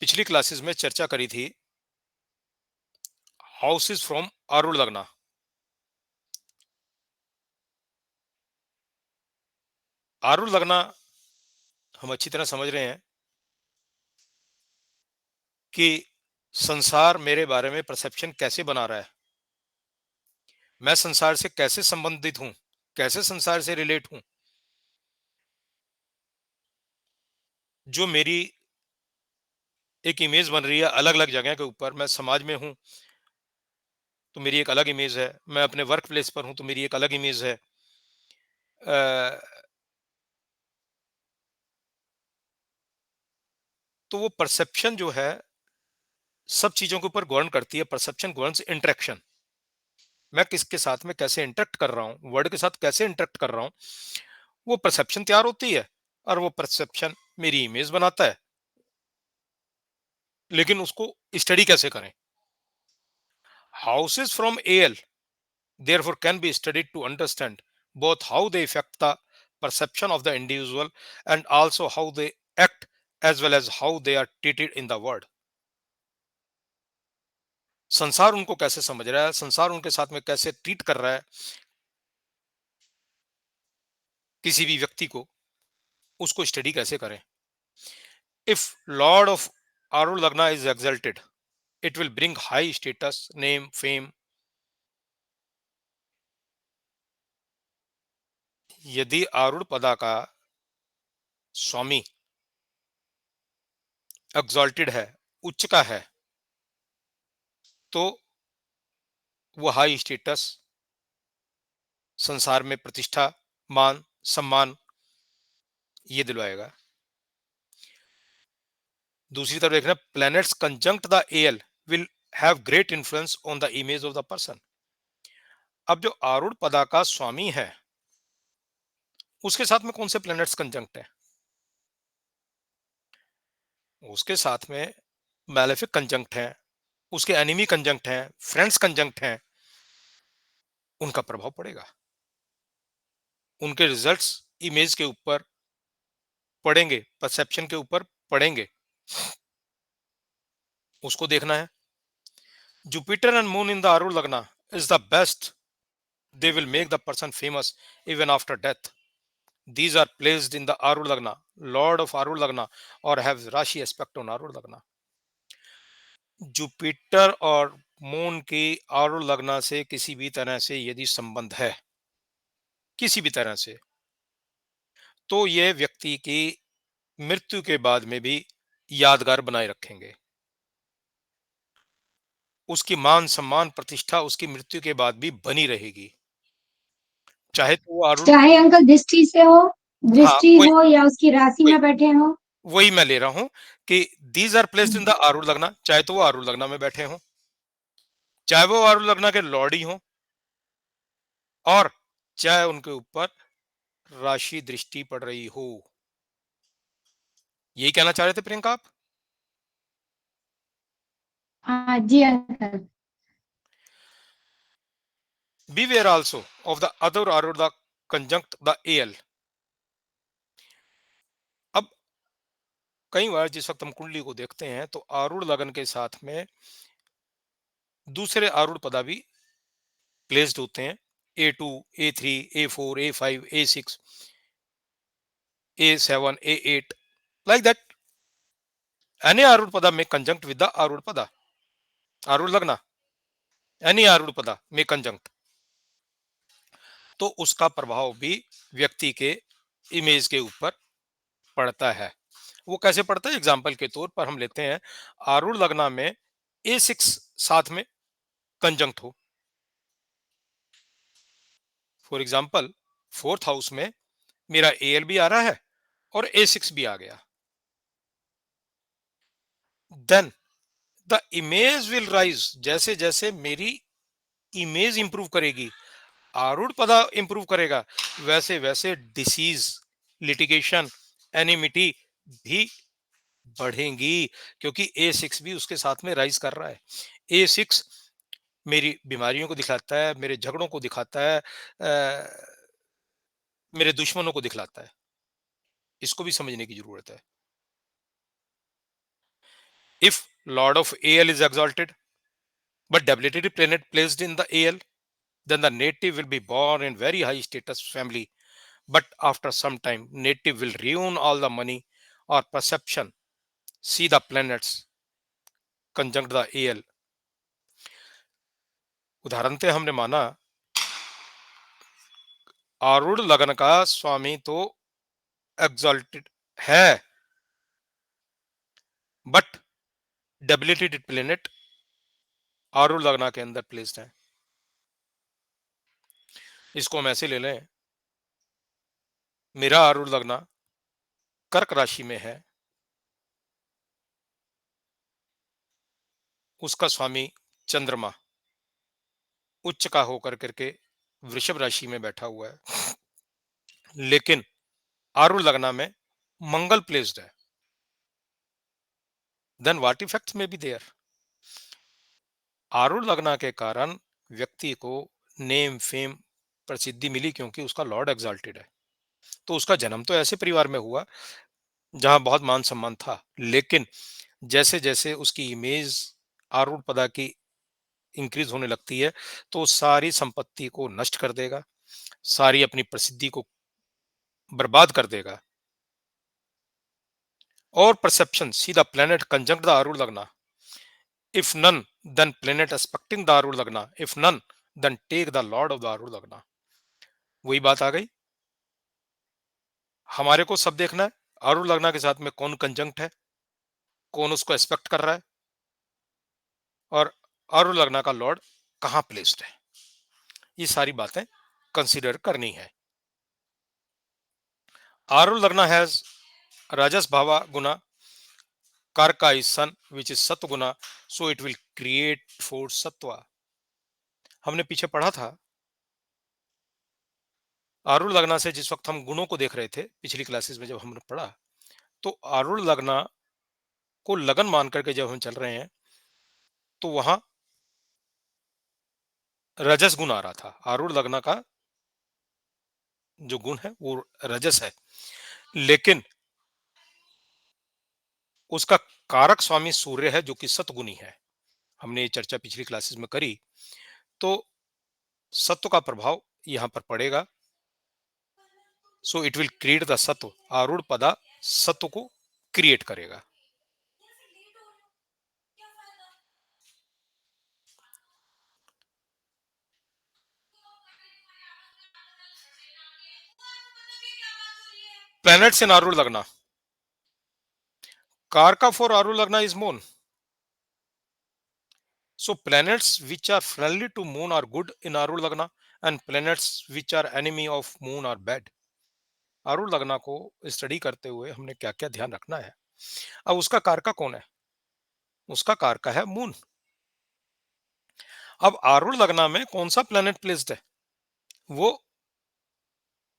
पिछली क्लासेस में चर्चा करी थी हाउसेस फ्रॉम आरूढ़ लगना। आरूढ़ लगना हम अच्छी तरह समझ रहे हैं कि संसार मेरे बारे में परसेप्शन कैसे बना रहा है, मैं संसार से कैसे संबंधित हूं, कैसे संसार से रिलेट हूं। जो मेरी एक इमेज बन रही है अलग अलग जगह के ऊपर, मैं समाज में हूं तो मेरी एक अलग इमेज है, मैं अपने वर्क प्लेस पर हूं तो मेरी एक अलग इमेज है। तो वो परसेप्शन जो है सब चीजों के ऊपर गवर्न करती है। Perception governs interaction. मैं किसके साथ में कैसे इंटरेक्ट कर रहा हूं, वर्ड के साथ कैसे इंटरेक्ट कर रहा हूं, वो परसेप्शन तैयार होती है और वो परसेप्शन मेरी इमेज बनाता है। लेकिन उसको स्टडी कैसे करें? Houses from L therefore can be studied to understand both how they affect the perception of the individual and also how they act as well as how they are treated in the world। संसार उनको कैसे समझ रहा है, संसार उनके साथ में कैसे ट्रीट कर रहा है, किसी भी व्यक्ति को, उसको स्टडी कैसे करें। इफ लॉर्ड ऑफ आरूढ़ लग्ना is exalted, it will bring high status, name, fame। यदि आरूढ़ पदा का स्वामी एक्सॉल्टेड है, उच्च का है, तो वो हाई स्टेटस, संसार में प्रतिष्ठा, मान, सम्मान ये दिलवाएगा। दूसरी तरफ देखना, planets conjunct the L will have great influence on the image of the person. अब जो आरूढ़ पदा का स्वामी है उसके साथ में कौन से प्लैनेट्स कंजंक्ट है? उसके साथ में मैलेफिक कंजंक्ट है, उसके एनिमी कंजंक्ट है, फ्रेंड्स कंजंक्ट है। उनका प्रभाव पड़ेगा, उनके रिजल्ट्स इमेज के ऊपर पड़ेंगे, परसेप्शन के ऊपर पड़ेंगे। उसको देखना है। Jupiter and moon in the Arudha लगना is the best, they will make the person famous even after death। These are placed in the Arul Lagna, Lord of Arul Lagna, or have Rashi aspect on Arul Lagna। Jupiter और moon की आरूढ़ लगना से किसी भी तरह से यदि संबंध है, किसी भी तरह से, तो यह व्यक्ति की मृत्यु के बाद में भी यादगार बनाए रखेंगे। उसकी मान सम्मान प्रतिष्ठा उसकी मृत्यु के बाद भी बनी रहेगी, चाहे तो वो आरूढ़। चाहे अंकल दृष्टि से हो, हाँ, दृष्टि वही हो या उसकी राशि वही में बैठे हो। वही मैं ले रहा हूं कि these are placed in the Arudha lagna, चाहे तो वो आरूढ़ लगना में बैठे हों, चाहे वो आरूढ़ लगना के लॉर्ड ही हो, और चाहे उनके ऊपर राशि दृष्टि पड़ रही हो। यही कहना चाह रहे थे प्रियंका आप? हाँ जी uncle. Beware also of the other Arudha conjunct the AL। अब कई बार जिस वक्त हम कुंडली को देखते हैं तो आरूढ़ लगन के साथ में दूसरे आरूढ़ पदा भी प्लेस्ड होते हैं, A2, A3, A4, A5, A6, A7, A8, like that. Any आरूढ़ पदा में conjunct with the आरूढ़ पदा, आरूढ़ लगना, any आरूढ़ पदा में conjunct, तो उसका प्रभाव भी व्यक्ति के इमेज के ऊपर पड़ता है। वो कैसे पड़ता है? एग्जाम्पल के तौर पर हम लेते हैं, आरूढ़ लगना में A6 साथ में कंजंक्ट हो, फॉर एग्जाम्पल 4th हाउस में मेरा AL भी आ रहा है और A6 भी आ गया, then the image will rise. जैसे जैसे मेरी इमेज इंप्रूव करेगी, आरूढ़ पदा इंप्रूव करेगा, वैसे वैसे डिसीज, लिटिगेशन, एनिमिटी भी बढ़ेंगी, क्योंकि A6 भी उसके साथ में राइज कर रहा है। A6 मेरी बीमारियों को दिखाता है, मेरे झगड़ों को दिखाता है, मेरे दुश्मनों को दिखलाता है। इसको भी समझने की जरूरत है। If Lord of AL is exalted but debilitated planet placed in the AL, then the native will be born in very high status family, but after some time native will ruin all the money or perception. See the planets conjunct the AL. उदाहरणतः हमने माना आरूढ़ लगन का स्वामी तो exalted है, but debilitated planet आरूढ़ लगना के अंदर प्लेस्ड है। इसको हम ऐसे ले लें, मेरा आरूढ़ लगना कर्क राशि में है, उसका स्वामी चंद्रमा उच्च का होकर करके वृषभ राशि में बैठा हुआ है, लेकिन आरूढ़ लगना में मंगल प्लेस्ड है, देन व्हाट इफेक्ट्स में बी देयर। आरूढ़ लगना के कारण व्यक्ति को नेम फेम प्रसिद्धि मिली, क्योंकि उसका लॉर्ड एग्जाल्टेड है। तो उसका जन्म तो ऐसे परिवार में हुआ जहां बहुत मान सम्मान था, लेकिन जैसे जैसे उसकी इमेज आरूढ़ पदा की इंक्रीज होने लगती है, तो सारी संपत्ति को नष्ट कर देगा, सारी अपनी प्रसिद्धि को बर्बाद कर देगा। और perception, see the planet conjunct the Arudha lagna, if none then planet aspecting the Arudha lagna, if none then take the lord of the Arudha lagna. वही बात आ गई, हमारे को सब देखना है आरूढ़ लगना के साथ में कौन कंजंक्ट है, कौन उसको एस्पेक्ट कर रहा है, और आरूढ़ लगना का लॉर्ड कहां प्लेस्ड है। ये सारी बातें कंसीडर करनी है। आरूढ़ लगना हैज राजस भावा गुना, कारका is sun which is सत्व गुना, so it will create for सत्वा। हमने पीछे पढ़ा था, आरूढ़ लगना से जिस वक्त हम गुणों को देख रहे थे पिछली क्लासेस में, जब हमने पढ़ा तो आरूढ़ लगना को लगन मान करके जब हम चल रहे हैं तो वहां रजस गुण आ रहा था। आरूढ़ लगना का जो गुण है वो रजस है, लेकिन उसका कारक स्वामी सूर्य है जो कि सतगुणी है। हमने ये चर्चा पिछली क्लासेस में करी। तो सत्व का प्रभाव यहां पर पड़ेगा, so it will create the सत्व। आरूढ़ पदा सत्व को क्रिएट करेगा। प्लैनेट्स इन आरूढ़ लगना, कारका फॉर आरूढ़ लगना is moon, so planets which are friendly to moon are good in आरूढ़ लगना, and planets which are enemy of moon are bad। आरूढ़ लगना को स्टडी करते हुए हमने क्या क्या ध्यान रखना है। अब उसका कारका कौन है? उसका कारका है मून। अब आरूढ़ लगना में कौन सा प्लेनेट प्लेस्ड है? वो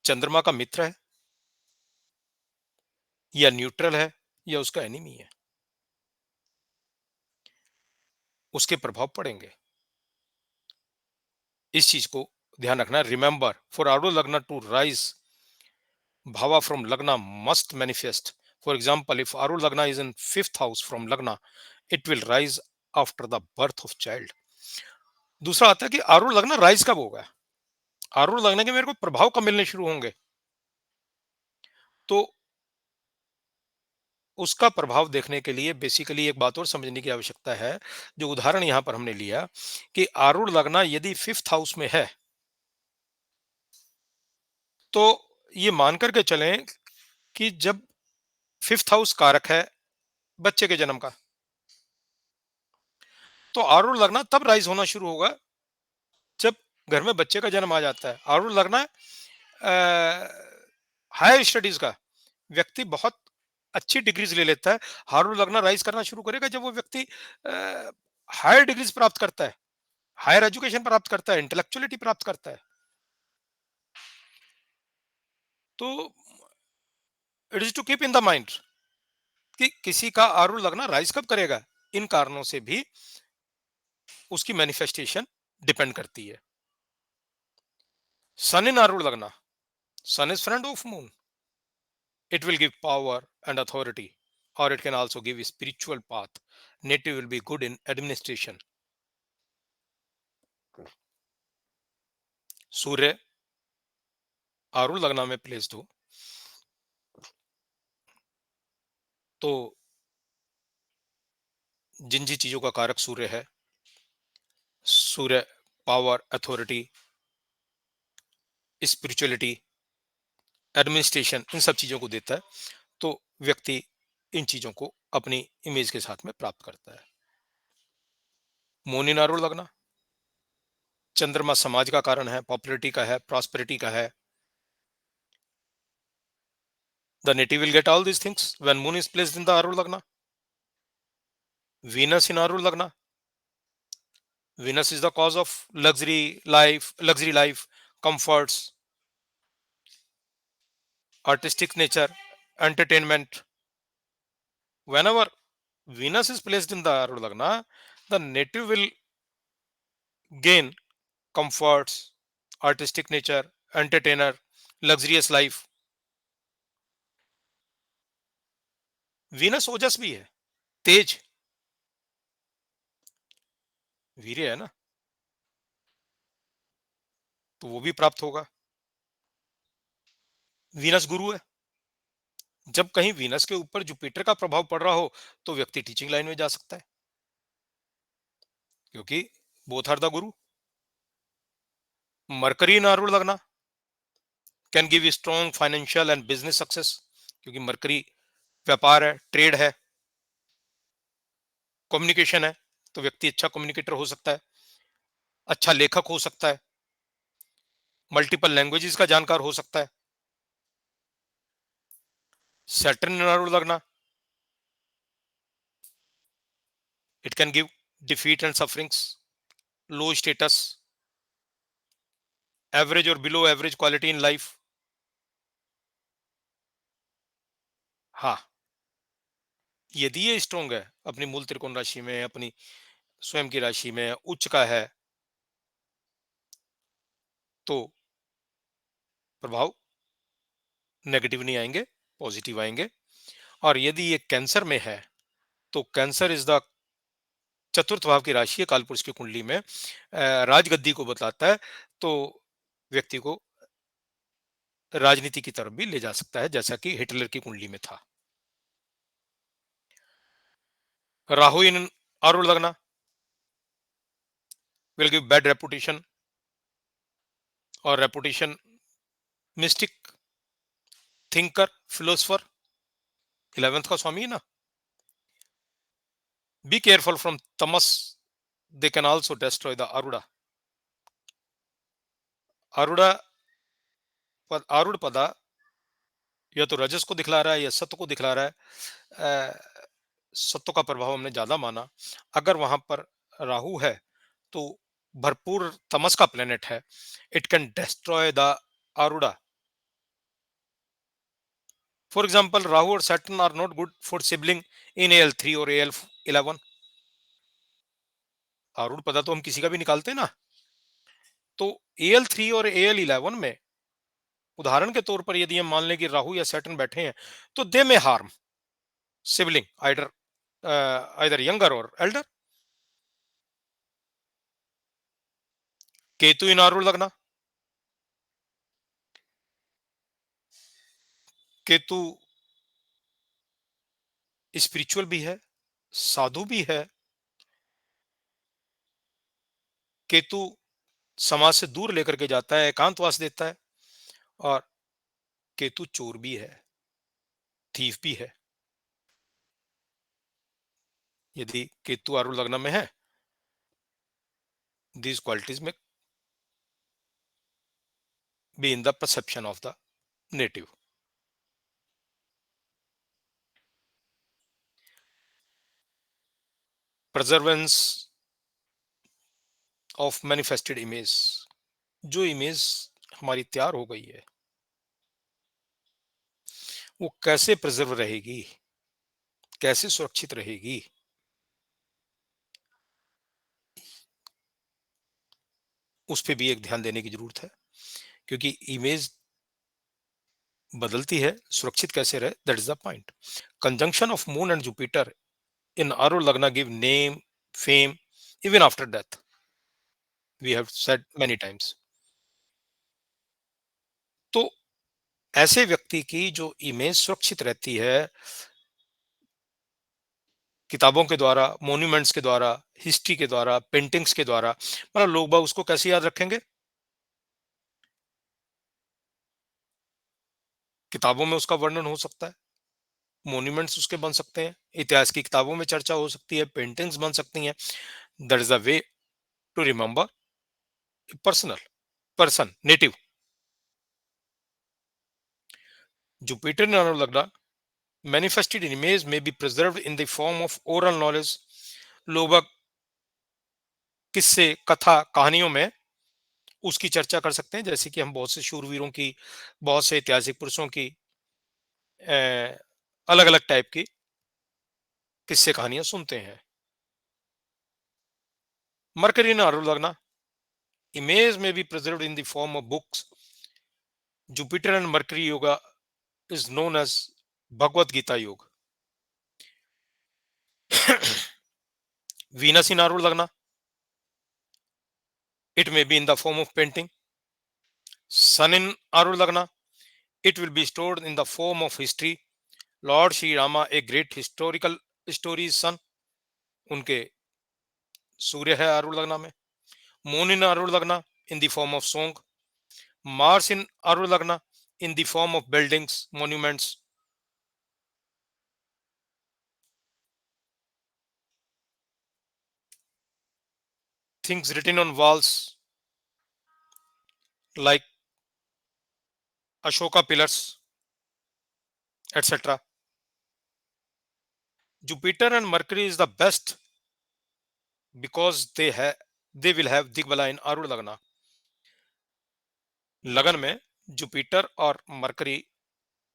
चंद्रमा का मित्र है, या न्यूट्रल है, या उसका एनिमी है। उसके प्रभाव पड़ेंगे, इस चीज को ध्यान रखना। रिमेंबर, फॉर आरूढ़ लगना टू राइज भावा फ्रॉम लगना must manifest For example, if Arul Lagna is in fifth house from Lagna, it will rise after the birth of child. दूसरा आता है कि आरूढ़ लगना राइज कब होगा, आरूढ़ लगने के मेरे को प्रभाव कब मिलने शुरू होंगे। तो उसका प्रभाव देखने के लिए बेसिकली एक बात और समझने की आवश्यकता है, जो उदाहरण यहां पर हमने लिया कि आरूढ़ लगना यदि फिफ्थ हाउस में है, तो ये मान करके चलें कि जब फिफ्थ हाउस कारक है बच्चे के जन्म का, तो आरूढ़ लगना तब राइज होना शुरू होगा जब घर में बच्चे का जन्म आ जाता है। आरूढ़ लगना हायर स्टडीज का व्यक्ति बहुत अच्छी डिग्रीज ले लेता है, आरूढ़ लगना राइज करना शुरू करेगा जब वो व्यक्ति हायर डिग्रीज प्राप्त करता है, हायर एजुकेशन प्राप्त करता है, इंटेलेक्चुअलिटी प्राप्त करता है। तो it is to keep in the mind कि किसी का आरूढ़ लगना राइज कब करेगा, इन कारणों से भी उसकी मैनिफेस्टेशन डिपेंड करती है। सन इन आरूढ़ लगना, sun is friend of moon, it will give power and authority, or it can also give a spiritual path. Native will be good in administration. सूर्य आरूढ़ लग्न में प्लेस्ड हो तो जिन जिन चीजों का कारक सूर्य है, सूर्य पावर, अथॉरिटी, स्पिरिचुअलिटी, एडमिनिस्ट्रेशन, इन सब चीजों को देता है। तो व्यक्ति इन चीजों को अपनी इमेज के साथ में प्राप्त करता है। मून इन आरूढ़ लग्न, चंद्रमा समाज का कारण है, पॉपुलरिटी का है, प्रॉस्पेरिटी का है। The native will get all these things when moon is placed in the Arul Lagna. Venus in Arul Lagna. Venus is the cause of luxury life, comforts, artistic nature, entertainment. Whenever Venus is placed in the Arul Lagna, the native will gain comforts, artistic nature, entertainer, luxurious life. Venus ओजस भी है, तेज, वीर्य है ना, तो वो भी प्राप्त होगा। वीनस गुरु है, जब कहीं वीनस के ऊपर जुपिटर का प्रभाव पड़ रहा हो तो व्यक्ति टीचिंग लाइन में जा सकता है, क्योंकि both are the Guru. Mercury इन आरूढ़ लगना can give strong financial and business success, क्योंकि मरकरी व्यापार है, ट्रेड है, कम्युनिकेशन है, तो व्यक्ति अच्छा कम्युनिकेटर हो सकता है, अच्छा लेखक हो सकता है, मल्टीपल लैंग्वेजेस का जानकार हो सकता है। सैटर्न इन आरूढ़ लगना, it can give defeat and sufferings, low status, average और below average quality in life. हाँ, यदि ये स्ट्रॉन्ग है अपनी मूल त्रिकोण राशि में, अपनी स्वयं की राशि में उच्च का है, तो प्रभाव नेगेटिव नहीं आएंगे, पॉजिटिव आएंगे। और यदि ये कैंसर में है तो कैंसर इज द चतुर्थ भाव की राशि है कालपुरुष की कुंडली में, राजगद्दी को बताता है, तो व्यक्ति को राजनीति की तरफ भी ले जा सकता है, जैसा कि हिटलर की कुंडली में था। राहु इन आरूढ़ लगना विल गिव बैड रेपुटेशन, और reputation mistake, thinker, philosopher, 11th का स्वामी है ना। Be careful from Tamas, they can also destroy the आरूढ़। आरूढ़ पदा या तो रजस को दिखला रहा है या सत्व को दिखला रहा है। सत्व का प्रभाव हमने ज्यादा माना, अगर वहां पर राहु है तो भरपूर तमस का प्लेनेट है, it can destroy the Arudha. For example, Rahu और Saturn are not good for sibling in AL3 और AL11। आरूढ़ पदा तो हम किसी का भी निकालते हैं ना, तो AL3 और AL11 में उदाहरण के तौर पर यदि हम मान लें कि राहु या सैटर्न बैठे हैं, तो दे में harm, sibling, either younger or elder. Ketu in Arul Lagna. Ketu spiritual भी है, साधु भी है। केतु समाज से दूर लेकर के जाता है, एकांतवास देता है। और केतु चोर भी है, थीफ भी है। यदि केतु आरूढ़ लग्न में है, these qualities may be in the perception of the native. Preservance of manifested image, जो इमेज हमारी तैयार हो गई है वो कैसे प्रिजर्व रहेगी, कैसे सुरक्षित रहेगी, उस पर भी एक ध्यान देने की जरूरत है। क्योंकि इमेज बदलती है, सुरक्षित कैसे रहे, that is the point. Conjunction of moon and Jupiter in Arudha lagna give name, fame even after death, we have said many times. तो ऐसे व्यक्ति की जो इमेज सुरक्षित रहती है किताबों के द्वारा, मॉन्यूमेंट्स के द्वारा, हिस्ट्री के द्वारा, पेंटिंग्स के द्वारा, मतलब लोग बाग उसको कैसे याद रखेंगे? किताबों में उसका वर्णन हो सकता है, मॉन्यूमेंट्स उसके बन सकते हैं, इतिहास की किताबों में चर्चा हो सकती है, पेंटिंग्स बन सकती हैं। That is the way to remember person native. Jupiter in Anur Lagna manifested in image may be preserved in the form of oral knowledge. लोग बाग किस्से, कथा, कहानियों में उसकी चर्चा कर सकते हैं, जैसे कि हम बहुत से शूरवीरों की, बहुत से ऐतिहासिक पुरुषों की अलग अलग टाइप की किस्से कहानियां सुनते हैं। मरकरी इन आरूढ़ लग्न image may be preserved in the form of books. Jupiter and Mercury yoga is known as Bhagavad Gita yoga. Venus in Arul Lagna, it may be in the form of painting. Sun in Arul Lagna, it will be stored in the form of history. Lord Sri Rama, a great historical story is son. उनके सूर्य है आरूढ़ लग्न में। Moon in आरूढ़ लग्न in the form of song. Mars in आरूढ़ लग्न in the form of buildings, monuments. Things written on walls like Ashoka pillars, etc. Jupiter and Mercury is the best because they will have दिग्बला in आरूढ़ लग्न। लगन में Jupiter और mercury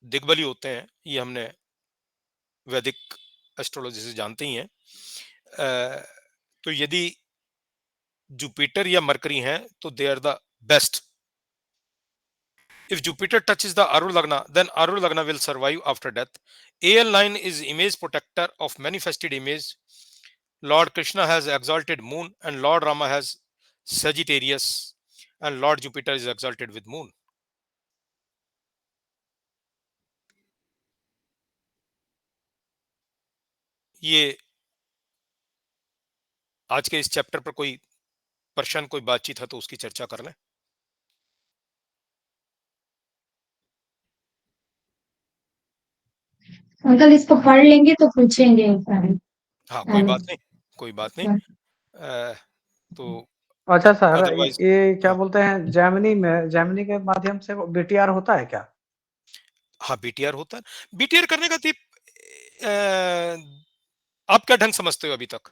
दिग्बली होते हैं, ये हमने वैदिक एस्ट्रोलॉजी से जानते ही हैं। तो यदि जुपिटर या मरकरी हैं तो they are the best. If Jupiter touches the Arul Lagna, then Arul Lagna will survive after death. AL9 is image protector of manifested image. Lord Krishna has exalted moon and Lord Rama has Sagittarius and Lord Jupiter is exalted with moon. ये आज के इस chapter पर कोई प्रश्न, कोई बातचीत है तो उसकी चर्चा कर लें। अंकल इसको पढ़ लेंगे तो पूछेंगे एक बार। हाँ, कोई बात नहीं, कोई बात नहीं। तो अच्छा सर, अदरवाइज ये क्या हाँ, बोलते हैं, जेमिनी के माध्यम से बीटीआर होता है क्या? हाँ बीटीआर होता है। बीटीआर करने का टिप आप क्या ढंग समझते हो अभी तक?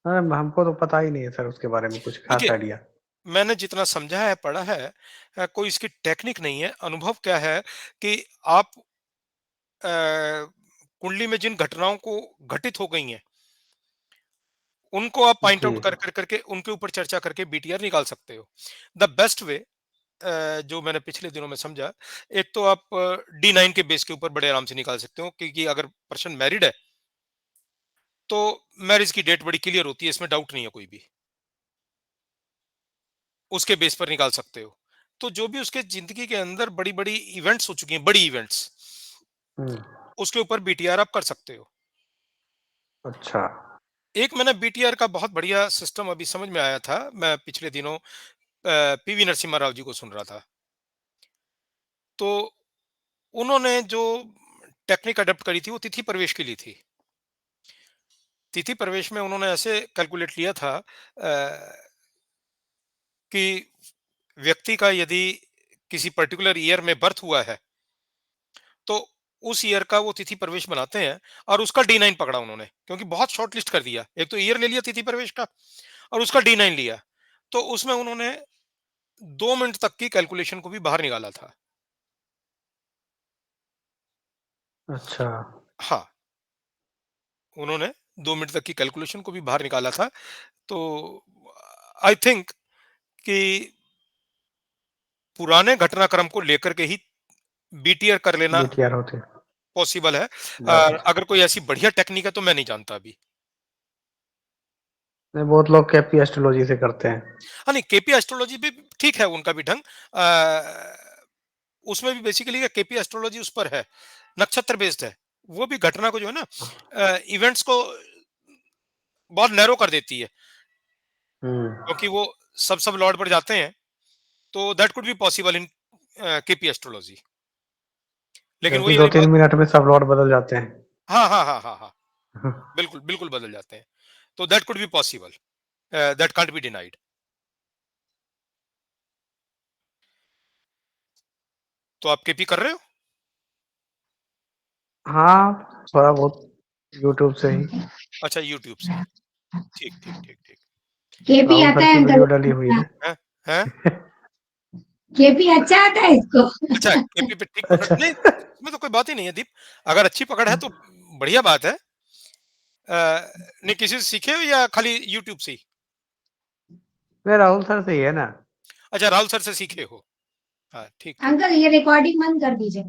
हमको तो पता ही नहीं है सर उसके बारे में कुछ खास देखिए, आइडिया। मैंने जितना समझा है, पढ़ा है, कोई इसकी टेक्निक नहीं है। अनुभव क्या है कि आप कुंडली में जिन घटनाओं को घटित हो गई हैं उनको आप पॉइंट जी आउट कर करके उनके ऊपर चर्चा करके बीटीआर निकाल सकते हो। द बेस्ट वे जो मैंने पिछले दिनों में समझा, एक तो आप D9 के बेस के ऊपर बड़े आराम से निकाल सकते हो, क्योंकि अगर पर्सन मैरिड है, तो मैरिज की डेट बड़ी क्लियर होती है, इसमें डाउट नहीं है कोई भी। उसके बेस पर निकाल सकते हो। तो जो भी उसके ज़िंदगी के अंदर बड़ी-बड़ी इवेंट्स हो चुकी हैं, बड़ी इवेंट्स, हम्म, उसके ऊपर बीटीआर आप कर सकते हो। अच्छा। एक मैंने बीटीआर का बहुत बढ़िया सिस्टम अभी समझ में आया था, मैं पिछले दिनों पीवी नरसिम्हा राव जी को सुन रहा था। तो उन्होंने जो टेक्निक अडॉप्ट करी थी, वो तिथि प्रवेश के लिए थी। तिथि प्रवेश में उन्होंने ऐसे कैलकुलेट किया था कि व्यक्ति का यदि किसी पर्टिकुलर ईयर में बर्थ हुआ है, तो उस ईयर का वो तिथि प्रवेश बनाते हैं, और उसका D9 पकड़ा उन्होंने, क्योंकि बहुत शॉर्ट लिस्ट कर दिया। एक तो ईयर ले लिया तिथि प्रवेश का, और उसका D9 लिया। तो उसमें उन्होंने 2 मिनट तक की कैलकुलेशन को भी बाहर निकाला था। अच्छा। हाँ, उन्होंने 2 मिनट तक की कैलकुलेशन को भी बाहर निकाला था। तो आई थिंक कि पुराने घटनाक्रम को लेकर के ही बीटीआर कर लेना बीटीआर होते हैं। पॉसिबल है। बराबर। अगर कोई ऐसी बढ़िया टेक्निक है तो मैं नहीं जानता अभी। नहीं, बहुत लोग केपी एस्ट्रोलॉजी से करते हैं। हाँ, नहीं, केपी एस्ट्रोलॉजी भी ठीक है, उनका भी ढंग। उसमें भी बेसिकली केपी एस्ट्रोलॉजी उस पर है, नक्षत्र बेस्ड है। वो भी घटना को जो है ना, इवेंट्स को बहुत नैरो कर देती है, हम्म, क्योंकि वो सब लॉर्ड पर जाते हैं। तो that could be possible in KP astrology. लेकिन क्योंकि वही दो वाली तीन बात। मिनट में सब लॉर्ड बदल जाते हैं। हाँ, हाँ, हाँ, हाँ, हाँ, बिल्कुल बिल्कुल बदल जाते हैं। तो that could be possible, that can't be denied. तो आप केपी कर रहे हो? हाँ, थोड़ा बहुत यूट्यूब से ही। अच्छा, यूट्यूब से। ठीक, ठीक, ठीक, ठीक। केपी राहुल आता सर है की वीडियो डली हुई अंकल? है। हैं? हैं? केपी अच्छा आता है इसको? अच्छा, केपी पे ठीक पकड़ अच्छा। नहीं, इसमें तो कोई बात ही नहीं है दीप। अगर अच्छी पकड़ है तो बढ़िया बात है। नहीं, किसी से सीखे हो या खाली यूट्यूब से ही? मैं राहुल सर से ही है ना। अच्छा, राहुल सर से सीखे हो। हाँ, ठीक, ठीक। अंकल ये रिकॉर्डिंग बंद कर दीजिए।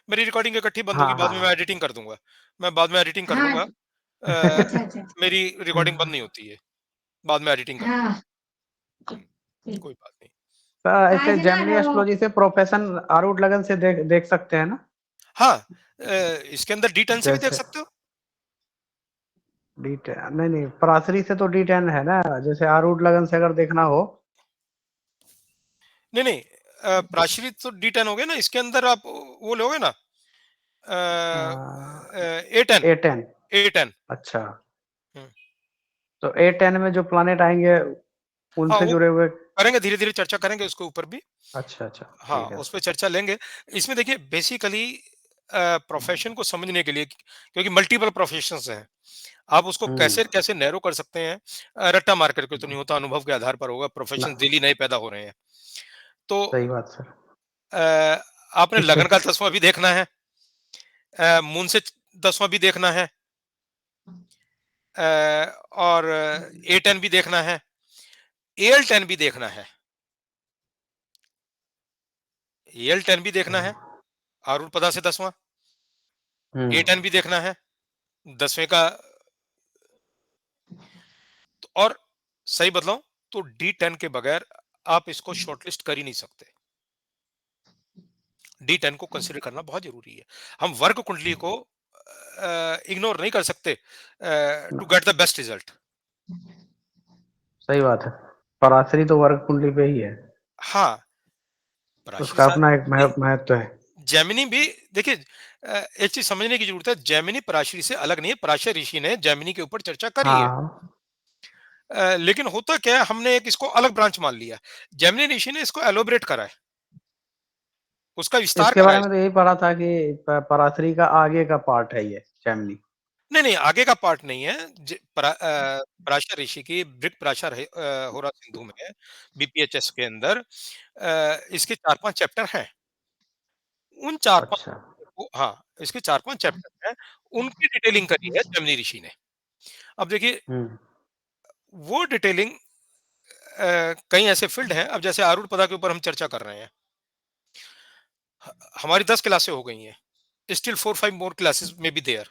मेरी रिकॉर्डिंग इकट्ठी बंद होगी, हाँ, बाद हाँ, में मैं हाँ। एडिटिंग कर दूंगा। मैं बाद में एडिटिंग कर हाँ। दूंगा। अच्छा अच्छा अच्छा। मेरी रिकॉर्डिंग बंद नहीं होती है, बाद में एडिटिंग कर हाँ। दूंगा। कोई बात नहीं। तो ऐसे आज ना जेमिनी एस्ट्रोलॉजी से प्रोफेशन आरूढ़ लगन से देख देख सकते हैं ना। हाँ, इसके अंदर D10 से भी देख जैसे सकते हो। D10 नहीं नहीं, पराशरी से तो D10 है ना। जैसे आरूढ़ लगन से अगर देखना हो। नहीं, नहीं, प्राश्रित तो D10 हो गया ना, इसके अंदर आप वो लोगे ना, A10। A10। A10। अच्छा। हम्म। तो A10 में जो प्लानेट आएंगे हाँ, उनसे वो जुड़े हुए। करेंगे, धीरे धीरे चर्चा करेंगे उसके ऊपर भी। अच्छा अच्छा, हाँ, ठीक है उस सर। पर चर्चा लेंगे। इसमें देखिए बेसिकली प्रोफेशन को समझने के लिए, क्योंकि मल्टीपल प्रोफेशंस हैं, आप उसको कैसे हम्म, कैसे नैरो कर सकते हैं। रट्टा मार करके तो नहीं होता, अनुभव के आधार पर होगा। ना, प्रोफेशन डेली नए पैदा हो रहे हैं। तो सही बात सर। आपने लगन का 10वां भी देखना है, मून से 10वां भी देखना है, और A10 भी देखना है, AL10 भी देखना है, AL10 भी देखना है, आरूढ़ पदा से 10वां। हम्म, A10 भी देखना है, 10वें का। और सही बतलाऊं तो D10 के बगैर आप इसको शॉर्टलिस्ट कर ही नहीं सकते। D10 को कंसीडर करना बहुत जरूरी है। हम वर्ग कुंडली को इग्नोर नहीं कर सकते टू ना, गेट द बेस्ट रिजल्ट। सही बात है। पराशरी तो वर्ग कुंडली पे ही है। हाँ, पराशरी उसका सा अपना एक नहीं, महत्व है। जैमिनी भी देखिए, एक चीज समझने की जरूरत है, जैमिनी पराशरी से अलग नहीं है। पराशर ऋषि ने जैमिनी के ऊपर चर्चा करी है। हाँ, लेकिन होता क्या है, हमने एक इसको अलग ब्रांच मान लिया। जैमिनी ऋषि ने इसको एलोबरेट करा है, उसका विस्तार इसके करा बारे है। में तो यही पढ़ा था कि पराशरी का आगे का पार्ट है ये जैमिनी। नहीं, नहीं, आगे का पार्ट नहीं है। पराशर ऋषि की वृक पराशर होरा सिंधु में, बीपीएचएस के अंदर इसके 4-5 चैप्टर हैं। उन 4-5 अच्छा। को, हाँ, इसके 4-5 चैप्टर हैं, उनकी डिटेलिंग करी है जैमिनी ऋषि ने। अब देखिए, हम्म, वो डिटेलिंग कई ऐसे फील्ड हैं, अब जैसे आरूढ़ पदा के ऊपर हम चर्चा कर रहे हैं। हमारी 10 क्लासें हो गई हैं, स्टिल 4-5 मोर क्लासेस में बी देयर।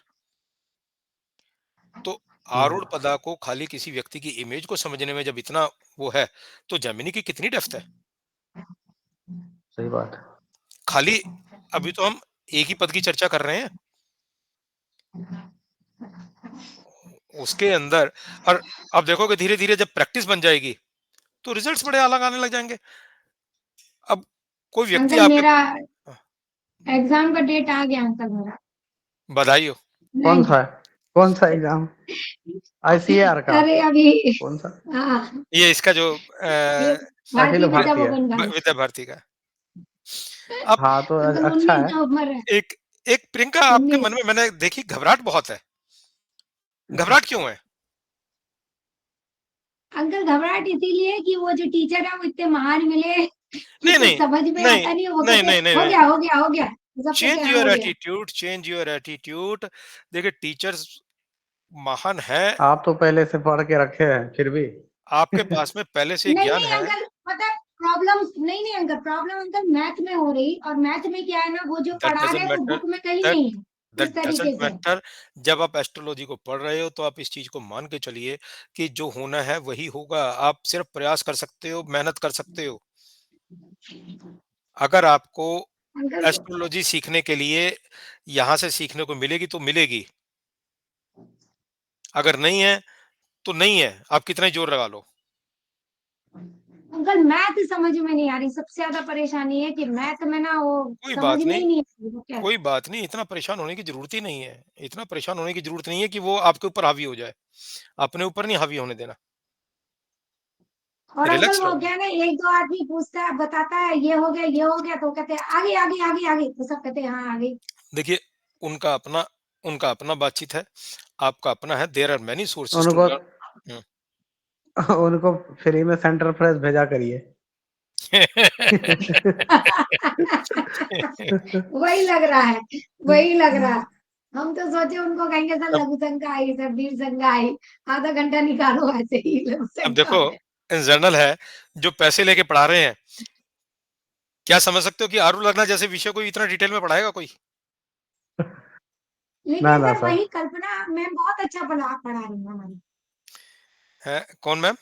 तो आरूढ़ पदा को खाली किसी व्यक्ति की इमेज को समझने में जब इतना वो है, तो जेमिनी की कितनी डेप्थ है। सही बात है। खाली अभी तो हम एक ही पद की चर्चा कर रहे हैं, उसके अंदर। और अब देखोगे धीरे धीरे जब प्रैक्टिस बन जाएगी तो रिजल्ट्स बड़े अलग आने लग जाएंगे। अब कोई व्यक्ति अंकल आपके मेरा एग्जाम का डेट आ गया अंकल मेरा। बधाई हो। कौन नहीं सा है? कौन सा एग्जाम? ICAR का? अरे अभी कौन सा? हाँ ये इसका जो ये अखिल भारतीय विद्या भारतीय। भवन का है। विद्या भारती का। अब हाँ तो अंकल अच्छा 19 है। नवंबर है। एक एक प्रियंका, आपके 19 मन में मैंने देखी घबराहट बहुत है, घबराहट क्यों है? अंकल घबराहट इसीलिए कि वो जो टीचर है वो इतने महान मिले कि नहीं कुछ नहीं समझ में नहीं आता नहीं है। वो नहीं कहते नहीं नहीं हो नहीं गया हो गया हो गया, सब कहते चेंज हैं योर हो गया। Attitude, change your attitude. देखिए टीचर्स महान है, आप तो पहले से पढ़ के रखे हैं फिर भी। आपके पास में पहले से नहीं ज्ञान नहीं है। अंकल पता प्रॉब्लम नहीं नहीं अंकल, प्रॉब्लम अंकल मैथ में हो रही, और मैथ में क्या है ना वो जो दैट पढ़ा रहे डजंट हैं वो मैटर, बुक में कहीं दैट नहीं है दैट इस डजंट तरीके से। मैटर। जब आप एस्ट्रोलॉजी को पढ़ रहे हो तो आप इस चीज को मान के चलिए कि जो होना है वही होगा। आप सिर्फ प्रयास कर सकते हो, मेहनत कर सकते हो। अगर आपको अंकल एस्ट्रोलॉजी सीखने के लिए यहाँ से सीखने को मिलेगी तो मिलेगी, अगर नहीं है तो नहीं है, आप कितना ही जोर लगा लो। अंकल मैथ समझ में नहीं आ रही, सबसे ज्यादा परेशानी है कि मैथ में ना वो कोई समझ बात में ही नहीं, नहीं आ रही वो क्या। कोई बात नहीं, इतना परेशान होने की जरूरत ही नहीं है। इतना परेशान होने की जरूरत नहीं है कि वो आपके ऊपर हावी हो जाए। अपने ऊपर नहीं हावी होने देना, और अंकल रिलैक्स वो रहो। क्या है ना एक दो आदमी पूछता है बताता है ये हो गया ये हो गया, तो कहते हैं आगे आगे आगे आगे, तो सब कहते हैं हाँ आगे। देखिए उनका अपना उनका अपना बातचीत है, आपका अपना है। There are many sources to उनको लर्न। उनको फ्री में सेंटर फ्रेश भेजा करिए। वही लग रहा है, वही लग रहा है। हम तो सोचे उनको कहेंगे सर अब लघु शंका आई, सर दीर्घ शंका आई, आधा घंटा निकालो ऐसे ही लघु अब शंका देखो में। जर्नल है, जो पैसे लेके पढ़ा रहे हैं, क्या समझ सकते हो कि आरू लगना जैसे विषय को इतना डिटेल में पढ़ाएगा कोई? ना लेकिन ना सर सर। वही कल्पना मैम बहुत अच्छा पढ़ा रही है हमारी। है कौन मैम?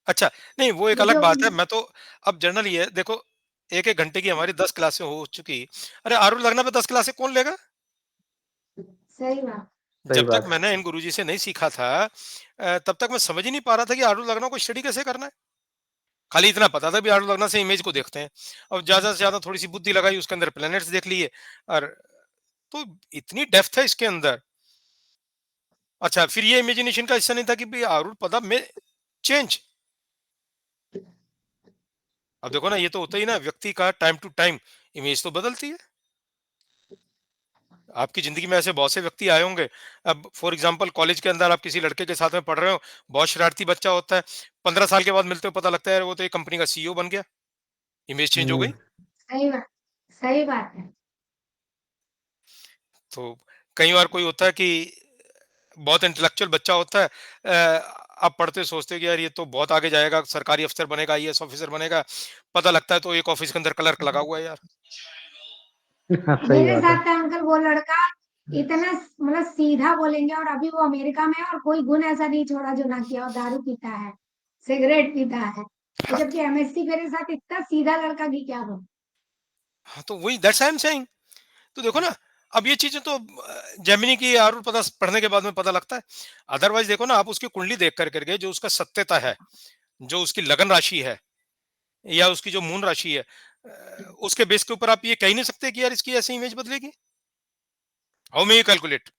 अच्छा, नहीं वो एक वो अलग जो बात है। मैं तो अब जनरल ये है, देखो 1-1 घंटे की हमारी 10 क्लासें हो चुकी। अरे आरू लगना पे 10 क्लासें कौन लेगा? सही बात। सही जब तक बात है। मैंने इन गुरुजी से नहीं सीखा था, तब तक मैं समझ ही नहीं पा रहा था कि आरू लगना को स्टडी कैसे करना है। खाली इतना पता था भी आरू लगना से इमेज को देखते हैं, और ज्यादा से ज्यादा थोड़ी सी बुद्धि लगाई, उसके अंदर प्लैनेट्स देख लिए। और तो इतनी डेप्थ है इसके अंदर। अच्छा, फिर ये इमेजिनेशन का हिस्सा नहीं था कि भाई आरूढ़ पदा में चेंज। अब देखो ना, ये तो होता ही ना, व्यक्ति का टाइम टू टाइम इमेज तो बदलती है। आपकी जिंदगी में ऐसे बहुत से व्यक्ति आए होंगे। अब फॉर एग्जांपल कॉलेज के अंदर आप किसी लड़के के साथ में पढ़ रहे हो, बहुत शरारती बच्चा होता है, 15 साल के बाद मिलते हो पता लगता है वो तो एक कंपनी का सीईओ बन गया, इमेज चेंज हो गई। सही बात, सही बात है। तो कई बार कोई होता है कि बहुत इंटेलेक्चुअल बच्चा होता है, आप पढ़ते सोचते हो कि यार ये तो बहुत आगे जाएगा, सरकारी अफसर बनेगा, आईएएस ऑफिसर बनेगा, पता लगता है तो एक ऑफिस के अंदर क्लर्क लगा हुआ है यार। सही मेरे बात है। साथ था अंकल वो लड़का, इतना मतलब सीधा बोलेंगे, और अभी वो अमेरिका में है और कोई गुण ऐसा नहीं छोड़ा जो ना किया, और दारू पीता है, सिगरेट पीता है, तो हाँ, जबकि एमएससी मेरे साथ इतना सीधा लड़का की क्या बोलूं। हाँ, तो वही दैट्स आई एम सेइंग। तो देखो ना, अब ये चीजें तो जेमिनी की आरूढ़ पता पढ़ने के बाद में पता लगता है। अदरवाइज देखो ना, आप उसकी कुंडली देख कर करके जो उसका सत्यता है, जो उसकी लगन राशि है, या उसकी जो मून राशि है, उसके बेस के ऊपर आप ये कह ही नहीं सकते कि यार इसकी ऐसी इमेज बदलेगी। How may you calculate?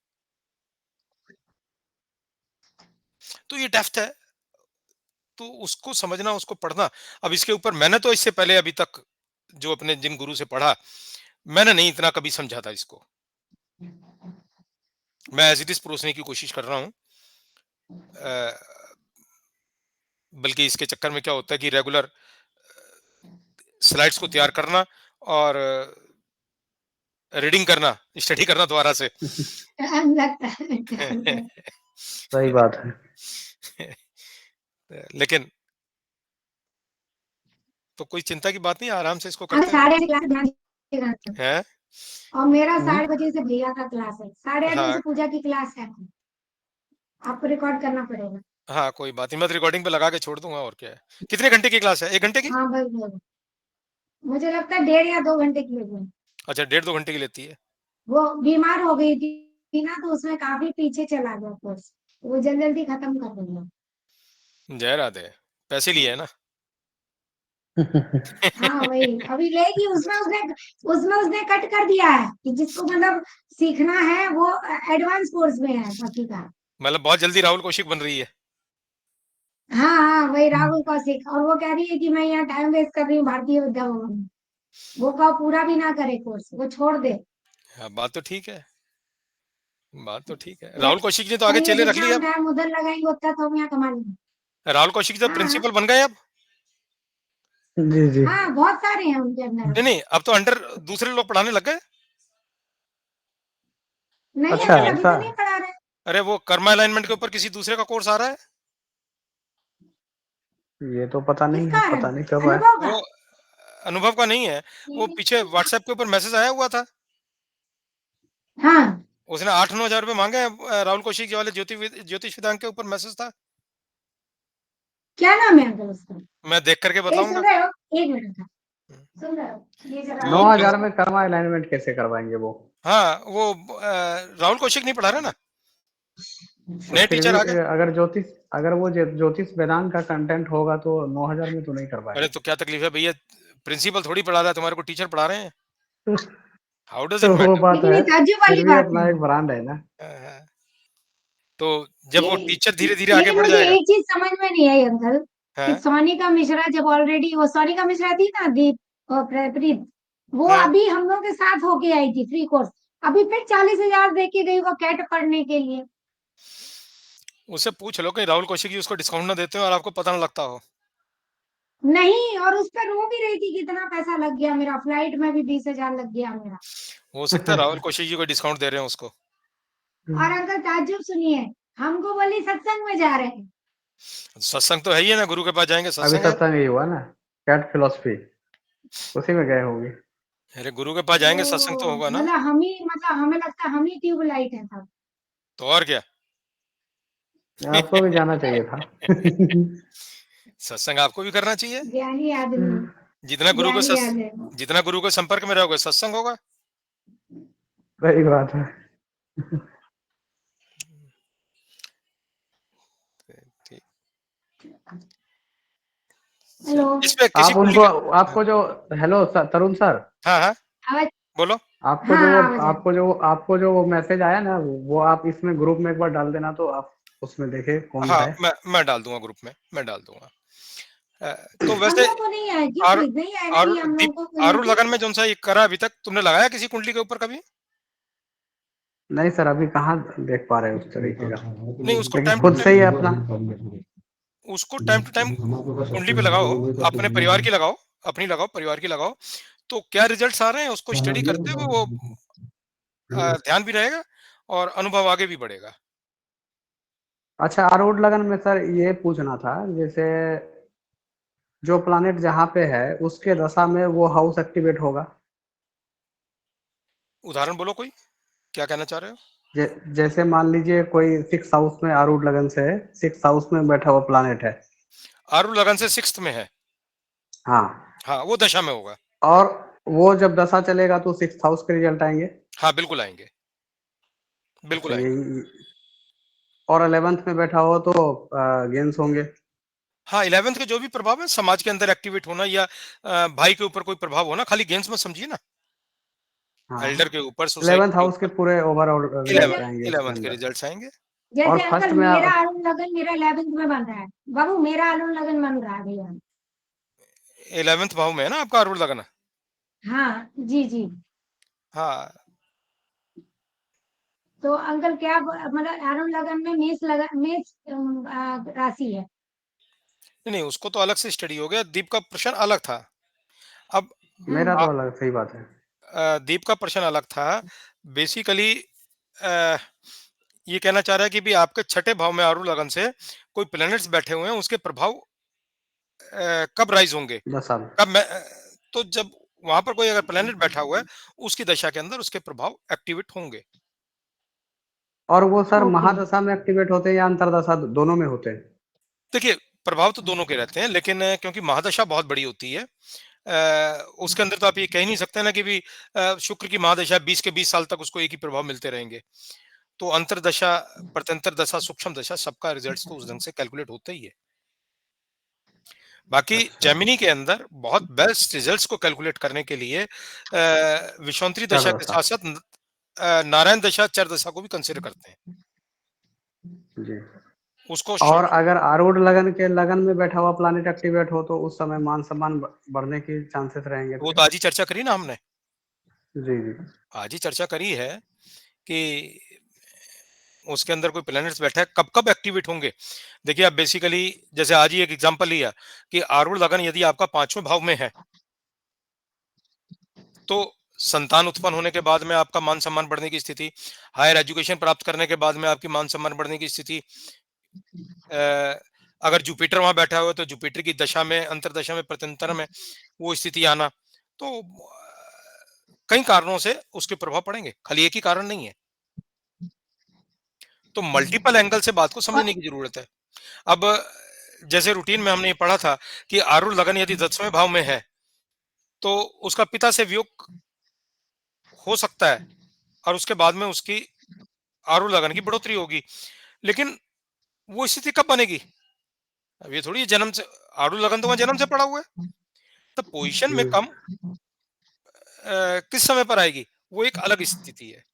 तो ये डेप्थ है, तो उसको समझना, उसको पढ़ना। अब इसके ऊपर मैंने तो इससे पहले अभी तक जो अपने जिन गुरु से पढ़ा, मैंने नहीं इतना कभी समझा था इसको। मैं एज इट इज परोसने की कोशिश कर रहा हूँ। बल्कि इसके चक्कर में क्या होता है कि रेगुलर स्लाइड्स को तैयार करना और रीडिंग करना, स्टडी करना दोबारा से। टाइम लगता है टाइम लगता सही बात है। लेकिन तो कोई चिंता की बात नहीं, आराम से इसको अंकल करते रहो। 8:30 क्लास ध्यान दीजिएगा अंकल। है। और मेरा हम्म। 8:30 बजे से भैया का क्लास है, 8:30 बजे हाँ से पूजा की क्लास है, आपको रिकॉर्ड करना पड़ेगा। हाँ, कोई बात नहीं, मैं तो रिकॉर्डिंग पे लगा के छोड़ दूंगा, और क्या है। कितने घंटे की क्लास है, 1 घंटे की? हाँ बस बस। मुझे लगता है 1.5 या 2 घंटे की होगी। अच्छा, 1.5-2 घंटे की लेती है। वो बीमार हो गई थी ना, तो उसमें काफी पीछे चला गया कोर्स, वो जल्दी जल्दी खत्म कर रही है। जय राधे, पैसे लिए है ना। हाँ वही अभी लेगी, उसमें उसने उसमें उसने कट कर दिया है कि जिसको मतलब सीखना है वो एडवांस कोर्स में है बाकी का। मतलब बहुत जल्दी राहुल कौशिक बन रही है। हाँ हाँ वही राहुल कौशिक, और वो कह रही है कि मैं यहाँ टाइम वेस्ट कर रही हूँ भारतीय विद्या भवन में। वो कहो पूरा भी ना करे कोर्स, वो छोड़ दे। हाँ, बात तो ठीक है, बात तो ठीक है। वो राहुल कौशिक ने तो आगे कहेंगे चेले रख जितना लिए हम अब। टाइम उधर लगाएंगे उतना तो हम यहाँ कमा लेंगे। राहुल कौशिक तो हाँ प्रिंसिपल बन गए अब। जी जी। हाँ बहुत सारे हैं उनके अंदर। नहीं नहीं, अब तो अंडर दूसरे लोग पढ़ाने लग गए। नहीं अच्छा अंकल अभी ऐसा तो नहीं पढ़ा रहे। अरे वो कर्मा अलाइनमेंट के ऊपर किसी दूसरे का कोर्स आ रहा है। ये तो पता नहीं किसका है, है, पता नहीं कब है। अनुभव का? वो अनुभव का नहीं है। वो पीछे व्हाट्सएप के ऊपर मैसेज आया हुआ था। हाँ उसने 8-9 हज़ार रुपए मांगे हैं, राहुल कौशिक जी वाले ज्योतिष वेदांत के ऊपर मैसेज था। क्या नाम है अंकल उसका? मैं देख करके ए बताऊंगा। सुन रहे हो, एक मिनट था, सुन रहे हो ये जरा वो 9,000 में कर्मा अलाइनमेंट कैसे करवाएंगे वो? हाँ, वो राहुल कौशिक नहीं पढ़ा रहा ना, तो नए फिर टीचर भी आ गए। अगर वो ज्योतिष वेदांत का कंटेंट होगा तो 9,000 में तो नहीं अरे करवाएंगे। तो क्या तकलीफ है भैया, प्रिंसिपल थोड़ी पढ़ा रहा है, तुम्हारे को टीचर पढ़ा रहे हैं। हाउ डज इट तो वो मैटर। बात लेकिन है, ये ताज्जुब फिर वाली भी बात अपना है। एक ब्रांड है ना। तो जब वो ये टीचर धीरे धीरे आगे लेकिन बढ़ मुझे जाएगा। एक चीज समझ में नहीं आई अंकल, कि हाँ सोनिका मिश्रा जब ऑलरेडी, वो सोनिका मिश्रा थी ना, दीप और प्रीत, वो हाँ, अभी हम लोग के साथ होके आई थी फ्री कोर्स, अभी फिर 40,000 दे के गई वो कैट पढ़ने के लिए। उससे पूछ लो कहीं राहुल कौशिक जी उसको डिस्काउंट ना देते हो और आपको पता ना लगता हो। नहीं, और उस पर रो भी रही थी कितना पैसा लग गया मेरा, फ्लाइट में भी 20,000 लग गया मेरा। हो सकता है राहुल कौशिक जी को डिस्काउंट दे रहे हैं उसको। और अंकल ताज्जुब सुनिए, हमको बोली सत्संग में जा रहे हैं। सत्संग तो है ही है ना, गुरु के पास जाएंगे अभी सत्संग है। सत्संग ही हुआ ना, कैट फिलोसफी, उसी में गए होंगे। अरे गुरु के पास ओ जाएंगे सत्संग तो होगा ना। मतलब हमें लगता है हम ही ट्यूबलाइट है सब। तो और क्या। आपको भी जाना चाहिए था। सत्संग आपको भी करना चाहिए। ज्ञानी आदमी, जितना गुरु को ज्ञानी आदमी। जितना गुरु के संपर्क में रहोगे सत्संग होगा। सही बात है। ठीक। हेलो, इस पे किसी आप कुंडली उनको, का। आपको जो, हेलो तरुण सर, हाँ हाँ, आवाज? बोलो। आपको हाँ जो वो आवाज है। आपको जो वो मैसेज आया ना, वो आप इसमें ग्रुप में एक बार डाल देना, तो आप उसमें देखे कौन हाँ, है। मैं डाल दूंगा ग्रुप में, मैं डाल दूंगा। तो हम वैसे लोग को नहीं आया, क्यों आर, चीज नहीं आया ना, आर, ये हम दीप लोगों को यहाँ आरु पे। लगन में जो सा ये करा अभी तक तुमने लगाया किसी कुंडली के ऊपर कभी? नहीं सर, अभी कहाँ देख पा रहे हैं उस तरीके का, नहीं, उसको लेकिन टाइम टू खुद टाइम, से ही अपना। कुंडली पे लगाओ, अपने परिवार की लगाओ, अपनी लगाओ, परिवार की लगाओ। तो क्या रिजल्ट्स आ रहे हैं उसको स्टडी करते हुए वो ध्यान भी रहेगा और अनुभव आगे भी बढ़ेगा। अच्छा, आरूढ़ लगन में सर ये पूछना था, जैसे जो प्लानेट जहाँ पे है उसके दशा में वो हाउस एक्टिवेट होगा। उदाहरण बोलो कोई, क्या कहना चाह रहे हो? जैसे मान लीजिए कोई 6 हाउस में आरूढ़ लगन से है, 6 हाउस में बैठा हुआ प्लानेट है। आरु लगन से 6th में है। हाँ, हाँ, वो दशा में होगा। और वो जब दशा चलेगा तो 6 हाउस के रिजल्ट आएंगे। हाँ, बिल्कुल आएंगे, बिल्कुल अच्छा आएंगे। ये, और 11th में बैठा हो तो गेंस होंगे। हाँ, 11th के जो भी प्रभाव है समाज के अंदर एक्टिवेट होना या भाई के ऊपर कोई प्रभाव होना, खाली गेम्स में समझिए ना। हाँ, एल्डर के ऊपर, 11th सोसाइटी के हाउस के ऊपर। पूरे ओवरऑल जैसे रिजल्ट आएंगे इसके 11th के अंदर। रिजल्ट्स आएंगे। और जैसे फर्स्ट अंकल में मेरा अरुण लगन मेरा 11th में बन रहा है, बाबू मेरा अरुण लगन बन रहा है भैया। 11th भाव में है ना आपका आरूढ़ लगन। हाँ जी जी। हाँ। तो अंकल क्या मतलब अरुण लगन में मेष राशि है। नहीं नहीं, उसको तो अलग से स्टडी हो गया, दीप का प्रश्न अलग था। अब मेरा आ, तो अलग, सही बात है। दीप का प्रश्न अलग था। बेसिकली ये कहना चाह रहा है कि भी आपके छठे भाव में आरू लगन से कोई प्लैनेट्स बैठे हुए हैं, उसके प्रभाव कब राइज होंगे, 10 साल। कब तो जब वहां पर कोई अगर प्लेनेट बैठा हुआ है उसकी दशा के अंदर उसके प्रभाव एक्टिवेट होंगे। और वो सर ओके। महादशा में एक्टिवेट होते हैं या अंतरदशा, दोनों में होते हैं? देखिए, प्रभाव तो दोनों के रहते हैं, लेकिन क्योंकि महादशा बहुत बड़ी होती है, उसके अंदर तो आप ये कह नहीं सकते ना कि भी शुक्र की महादशा 20 के 20 साल तक उसको एक ही प्रभाव मिलते रहेंगे। तो अंतरदशा, प्रत्यंतर दशा, सूक्ष्म दशा, सबका रिजल्ट्स तो उस ढंग से कैलकुलेट होता ही है। बाकी अच्छा, जेमिनी के अंदर बहुत बेस्ट रिजल्ट्स को कैलकुलेट करने के लिए विषुवंतरी दशा के चार साथ-साथ नारायण दशा, चर दशा को भी कंसीडर करते हैं। जी। उसको और शामिल अगर आरूढ़ लगन में बैठा हुआ प्लैनेट एक्टिवेट हो तो उस समय मान सम्मान बढ़ने की चांसेस रहेंगे वो फिर? तो आज ही चर्चा करी ना हमने। जी, जी। आज ही चर्चा करी है कि उसके अंदर कोई प्लैनेट्स बैठा है, कब-कब एक्टिवेट होंगे। देखिए, आप बेसिकली जैसे आज ही एक एग्जांपल लिया कि आरूढ़ लगन यदि आपका 5वें भाव में है, तो संतान उत्पन्न होने के बाद में आपका मान-सम्मान बढ़ने की स्थिति, हायर एजुकेशन प्राप्त करने के बाद में आपकी मान-सम्मान बढ़ने की स्थिति, अ, अगर जुपिटर वहां बैठा हुआ है तो जुपिटर की दशा में, अंतरदशा में, प्रत्यंतर में वो स्थिति आना, तो कई कारणों से उसके प्रभाव पड़ेंगे, खाली एक ही कारण नहीं है। तो मल्टीपल एंगल से बात को और समझने की जरूरत है। अब जैसे रूटीन में हमने ये पढ़ा था कि आरूढ़ लगन यदि 10वें भाव में है तो उसका पिता से वियोग हो सकता है और उसके बाद में उसकी आरूढ़ लगन की बढ़ोतरी होगी। लेकिन वो स्थिति कब बनेगी? अब ये थोड़ी जन्म से, आरूढ़ लगन तो वहां जन्म से पड़ा हुआ है। तो पोजीशन में हुँ। कम किस समय पर आएगी, वो एक अलग स्थिति है,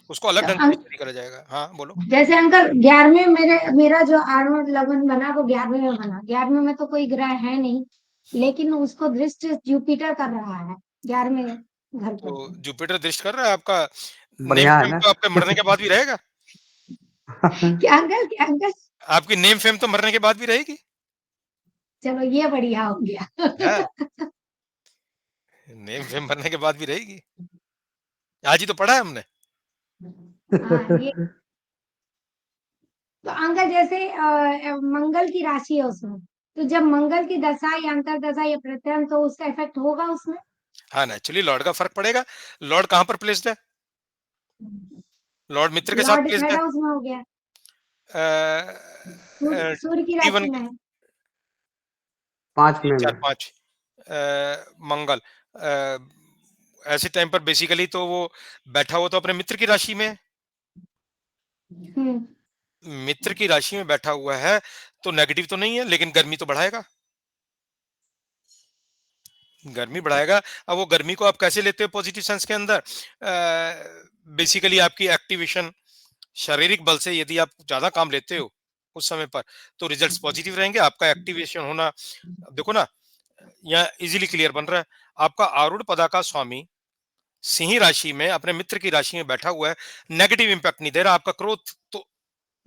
उसको अलग तो ढंग से स्टडी करा जाएगा। हाँ बोलो। जैसे अंकल 11वें मेरा जो आर्नोल्ड लगन बना वो 11वें में बना। 11वें में तो कोई ग्रह है नहीं, लेकिन उसको दृष्टि जुपिटर कर रहा है 11वें घर तो पर। जुपिटर दृष्ट कर रहा है आपका, नेम बढ़िया है फेम ना? तो आपके मरने के बाद भी रहेगा। क्या अंकल, क्या अंकल? आपकी नेम फेम तो मरने के बाद भी रहेगी। चलो ये बढ़िया हो गया। है, नेम फेम मरने के बाद भी रहेगी। आज ही तो पढ़ा है हमने। हाँ ये तो अंकल जैसे मंगल की राशि है उसमें, तो जब मंगल की दशा या अंतरदशा या प्रत्यंत तो उसका इफेक्ट होगा उसमें। हाँ, नेचुरली लॉर्ड का फर्क पड़ेगा। लॉर्ड कहाँ पर प्लेस्ड है? लॉर्ड मित्र के साथ लॉर्ड प्लेस्ड थर्ड है। हाउस में हो गया, सूर्य की राशि T1 में है। 5 3, में 4, में। 5 मंगल, ऐसे टाइम पर बेसिकली तो वो बैठा हुआ तो अपने मित्र की राशि में है। हम्म। मित्र की राशि में बैठा हुआ है तो नेगेटिव तो नहीं है, लेकिन गर्मी तो बढ़ाएगा, गर्मी बढ़ाएगा। अब वो गर्मी को आप कैसे लेते हो पॉजिटिव सेंस के अंदर? बेसिकली आपकी एक्टिवेशन, शारीरिक बल से यदि आप ज्यादा काम लेते हो उस समय पर तो रिजल्ट्स पॉजिटिव रहेंगे। आपका एक्टिवेशन होना, देखो ना, यहाँ इजीली क्लियर बन रहा है। आपका आरूढ़ पदा का स्वामी सिंह राशि में अपने मित्र की राशि में बैठा हुआ है, नेगेटिव इंपैक्ट नहीं दे रहा। आपका क्रोध तो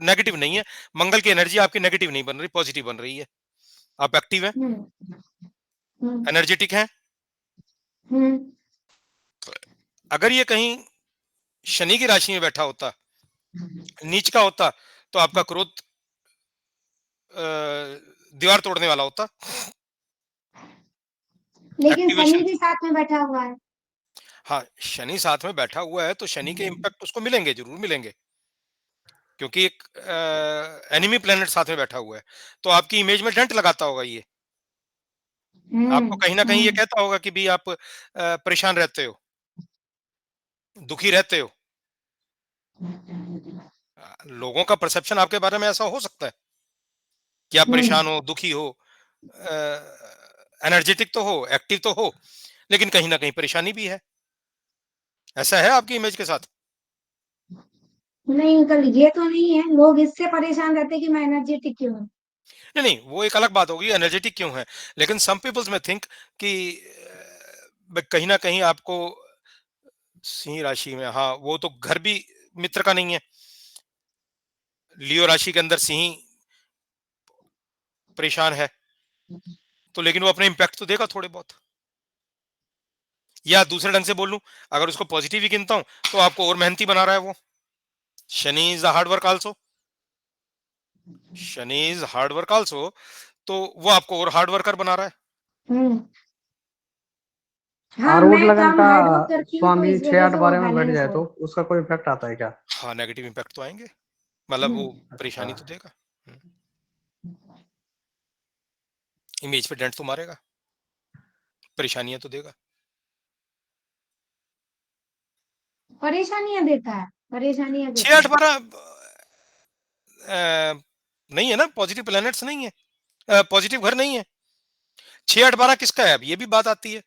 नेगेटिव नहीं है, मंगल की एनर्जी आपकी नेगेटिव नहीं बन रही, पॉजिटिव बन रही है। आप एक्टिव हैं, हम्म। हम्म। एनर्जेटिक हैं। हम्म। अगर ये कहीं शनि की राशि में बैठा होता, नीच का होता, तो आपका क्रोध दीवार तोड़ने वाला होता। लेकिन शनि एक्टिवेशन, भी साथ में बैठा हुआ है। हाँ, शनि साथ में बैठा हुआ है तो शनि के इंपैक्ट उसको मिलेंगे, जरूर मिलेंगे, क्योंकि एक एनिमी प्लेनेट साथ में बैठा हुआ है तो आपकी इमेज में डेंट लगाता होगा ये। आपको कहीं ना कहीं ये हम्म। कहता होगा कि भी आप परेशान रहते हो, दुखी रहते हो। लोगों का परसेप्शन आपके बारे में ऐसा हो सकता है कि आप हम्म। परेशान हो, दुखी हो, एनर्जेटिक तो हो, एक्टिव तो हो, लेकिन कहीं ना कहीं परेशानी भी है। ऐसा है आपकी इमेज के साथ? नहीं अंकल ये तो नहीं है, लोग इससे परेशान रहते हैं कि मैं एनर्जेटिक क्यों हूँ। नहीं नहीं, वो एक अलग बात होगी एनर्जेटिक क्यों है, लेकिन सम पीपल्स में थिंक कि कहीं ना कहीं आपको सिंह राशि में, हाँ, वो तो घर भी मित्र का नहीं है। लियो राशि के अंदर सिंह परेशान है तो, लेकिन वो अपने इंपैक्ट तो देगा थोड़े बहुत। या दूसरे ढंग से बोल लूं, अगर उसको पॉजिटिव ही गिनता हूं तो आपको और मेहनती बना रहा है वो। Shani is the hard work also, Shani is hard work also. तो वो आपको और हार्ड वर्कर बना रहा है। हाँ, आरूढ़ मैं लगन काम का हार्ड वर्क करती हूँ तो स्वामी इस वजह से वो 6-8-12 में बैठ बैलेंस जाए हो तो रहा उसका कोई इफेक्ट आता है क्या? हाँ, नेगेटिव इम्पैक्ट तो आएंगे, मतलब है। वो अच्छा। परेशानी तो देगा। इमेज पे डेंट तो मारेगा, परेशानियां तो देगा। परेशानियां देता है, परेशानियां छह देता आठ है। बारह नहीं है ना, पॉजिटिव प्लैनेट्स नहीं है, पॉजिटिव घर नहीं है। 6-8-12 किसका है? अब ये भी बात आती है।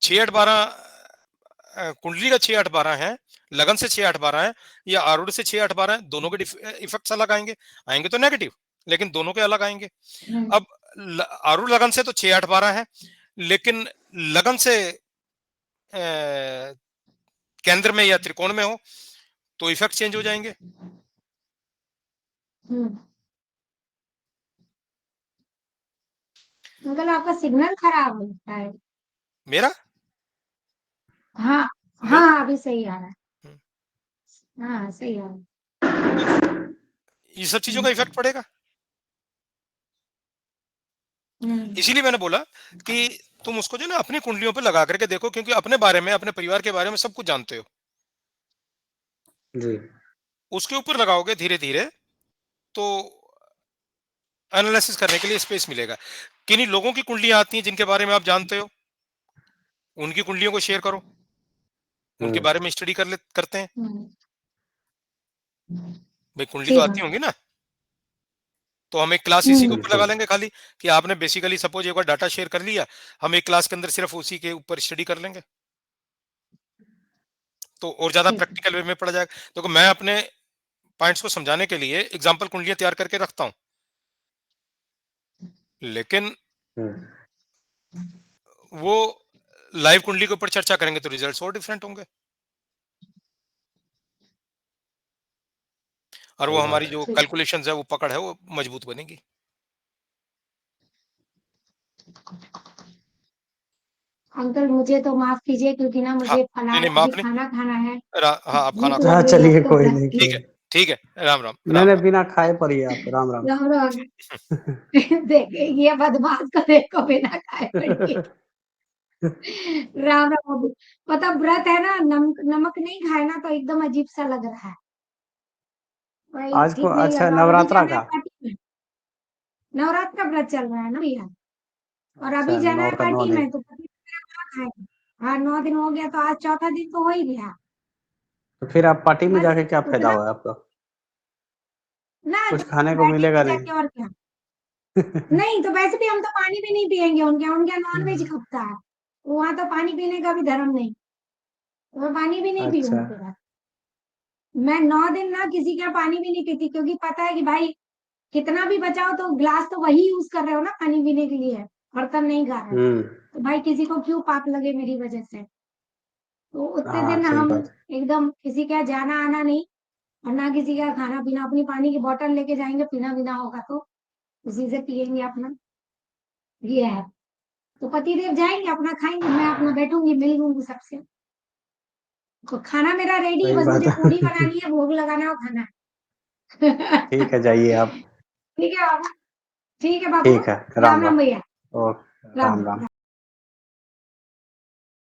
6-8-12 कुंडली का 6-8-12 है, लगन से 6-8-12 है, या आरूढ़ से 6-8-12 है, दोनों के इफेक्ट्स अलग आएंगे। आएंगे तो नेगेटिव, लेकिन दोनों के अलग आएंगे। हम्म, अब आरूढ़ लगन से तो 6-8-12 है, लेकिन लगन से केंद्र में या त्रिकोण में हो तो इफेक्ट चेंज हो जाएंगे। हम्म। अंकल आपका सिग्नल खराब होता है। मेरा हाँ मैं हाँ, अभी सही आ रहा है। हम्म, हाँ सही आ रहा है। तो ये सब चीजों का इफेक्ट पड़ेगा। हम्म, इसीलिए मैंने बोला कि तुम उसको जो है ना अपनी कुंडलियों पे लगा करके देखो, क्योंकि अपने बारे में, अपने परिवार के बारे में सब कुछ जानते हो। जी। उसके ऊपर लगाओगे धीरे धीरे तो एनालिसिस करने के लिए स्पेस मिलेगा। किन्हीं लोगों की कुंडलियां आती हैं जिनके बारे में आप जानते हो, उनकी कुंडलियों को शेयर करो, उनके बारे में स्टडी करते हैं। हम्म, भाई कुंडली तो ठीक आती है। होंगी ना, तो हम एक क्लास इसी के ऊपर लगा बिल्कुल। लेंगे खाली, कि आपने बेसिकली सपोज एक बार डाटा शेयर कर लिया, हम एक क्लास के अंदर सिर्फ उसी के ऊपर स्टडी कर लेंगे, तो और ज्यादा ठीक है। प्रैक्टिकल वे में पड़ जाएगा। देखो मैं अपने पॉइंट्स को समझाने के लिए एग्जाम्पल कुंडलियां तैयार करके रखता हूं, लेकिन हम्म। वो लाइव कुंडली के ऊपर चर्चा करेंगे तो रिजल्ट्स और डिफरेंट होंगे, और वो सही हमारी बात है। जो ठीक। कैलकुलेशंस है, वो पकड़ है, वो मजबूत बनेगी। अंकल मुझे तो माफ कीजिए क्योंकि ना हाँ, मुझे नहीं नहीं, अभी माफ नहीं। खाना खाना है। हाँ, आप खाना भूख खाओ। लग हाँ, रही है अब चलिए तो कोई व्रत नहीं, की। ठीक है, ठीक है, राम राम, नहीं राम नहीं, राम। बिना खाए पड़ी आप। राम राम। राम राम। देखे ये बदमाश को देखो बिना खाए पड़ी। राम राम अभी। पता व्रत है ना, नमक नहीं खाए ना तो एकदम अजीब सा लग रहा है। वही आज को ठीक नहीं अच्छा लग रहा, और अभी नवरात्रा जाना है का? पार्टी में। नवरात्र का व्रत चल रहा है ना भैया, और अभी अच्छा, जाना नौ है का 9 पार्टी दिन। में, तो पति मेरा कहाँ खाएगा। हाँ 9 दिन हो गया तो आज चौथा दिन तो हो ही गया। तो फिर आप पार्टी में बस जाके क्या फायदा उतना हुआ आपका? ना, कुछ तो खाने को पार्टी मिलेगा में नहीं। जाके और क्या। नहीं तो वैसे भी हम तो पानी भी नहीं पियेंगे, उनके उनके नॉन वेज खपता है, वहां तो पानी पीने का भी धर्म नहीं, तो मैं पानी भी नहीं अच्छा। पीऊंगी फिर। मैं 9 दिन ना किसी का पानी भी नहीं पीती, क्योंकि पता है कि भाई कितना भी बचाओ तो ग्लास तो वही यूज कर रहे हो ना पानी पीने के लिए, बर्तन नहीं खा रहे हो। हम्म। तो भाई किसी को क्यों पाप लगे मेरी वजह से। तो उतने हाँ, दिन सही हम बात एकदम किसी का जाना आना नहीं, और ना किसी का खाना पीना, अपनी पानी की बोतल लेके जाएंगे, पीना बिना होगा तो उसी से पियेंगे अपना, ये है। तो पतिदेव जाएंगे अपना खाएंगे, मैं अपना बैठूंगी मिल लूंगी सबसे। तो खाना मेरा रेडी है, सही बस बात मुझे पूड़ी है। बनानी है, भोग लगाना है और खाना है। ठीक है, जाइए आप। ठीक है बाबू। ठीक है बाबू। ठीक है, राम राम राम राम। भैया। ओके, राम राम राम। राम।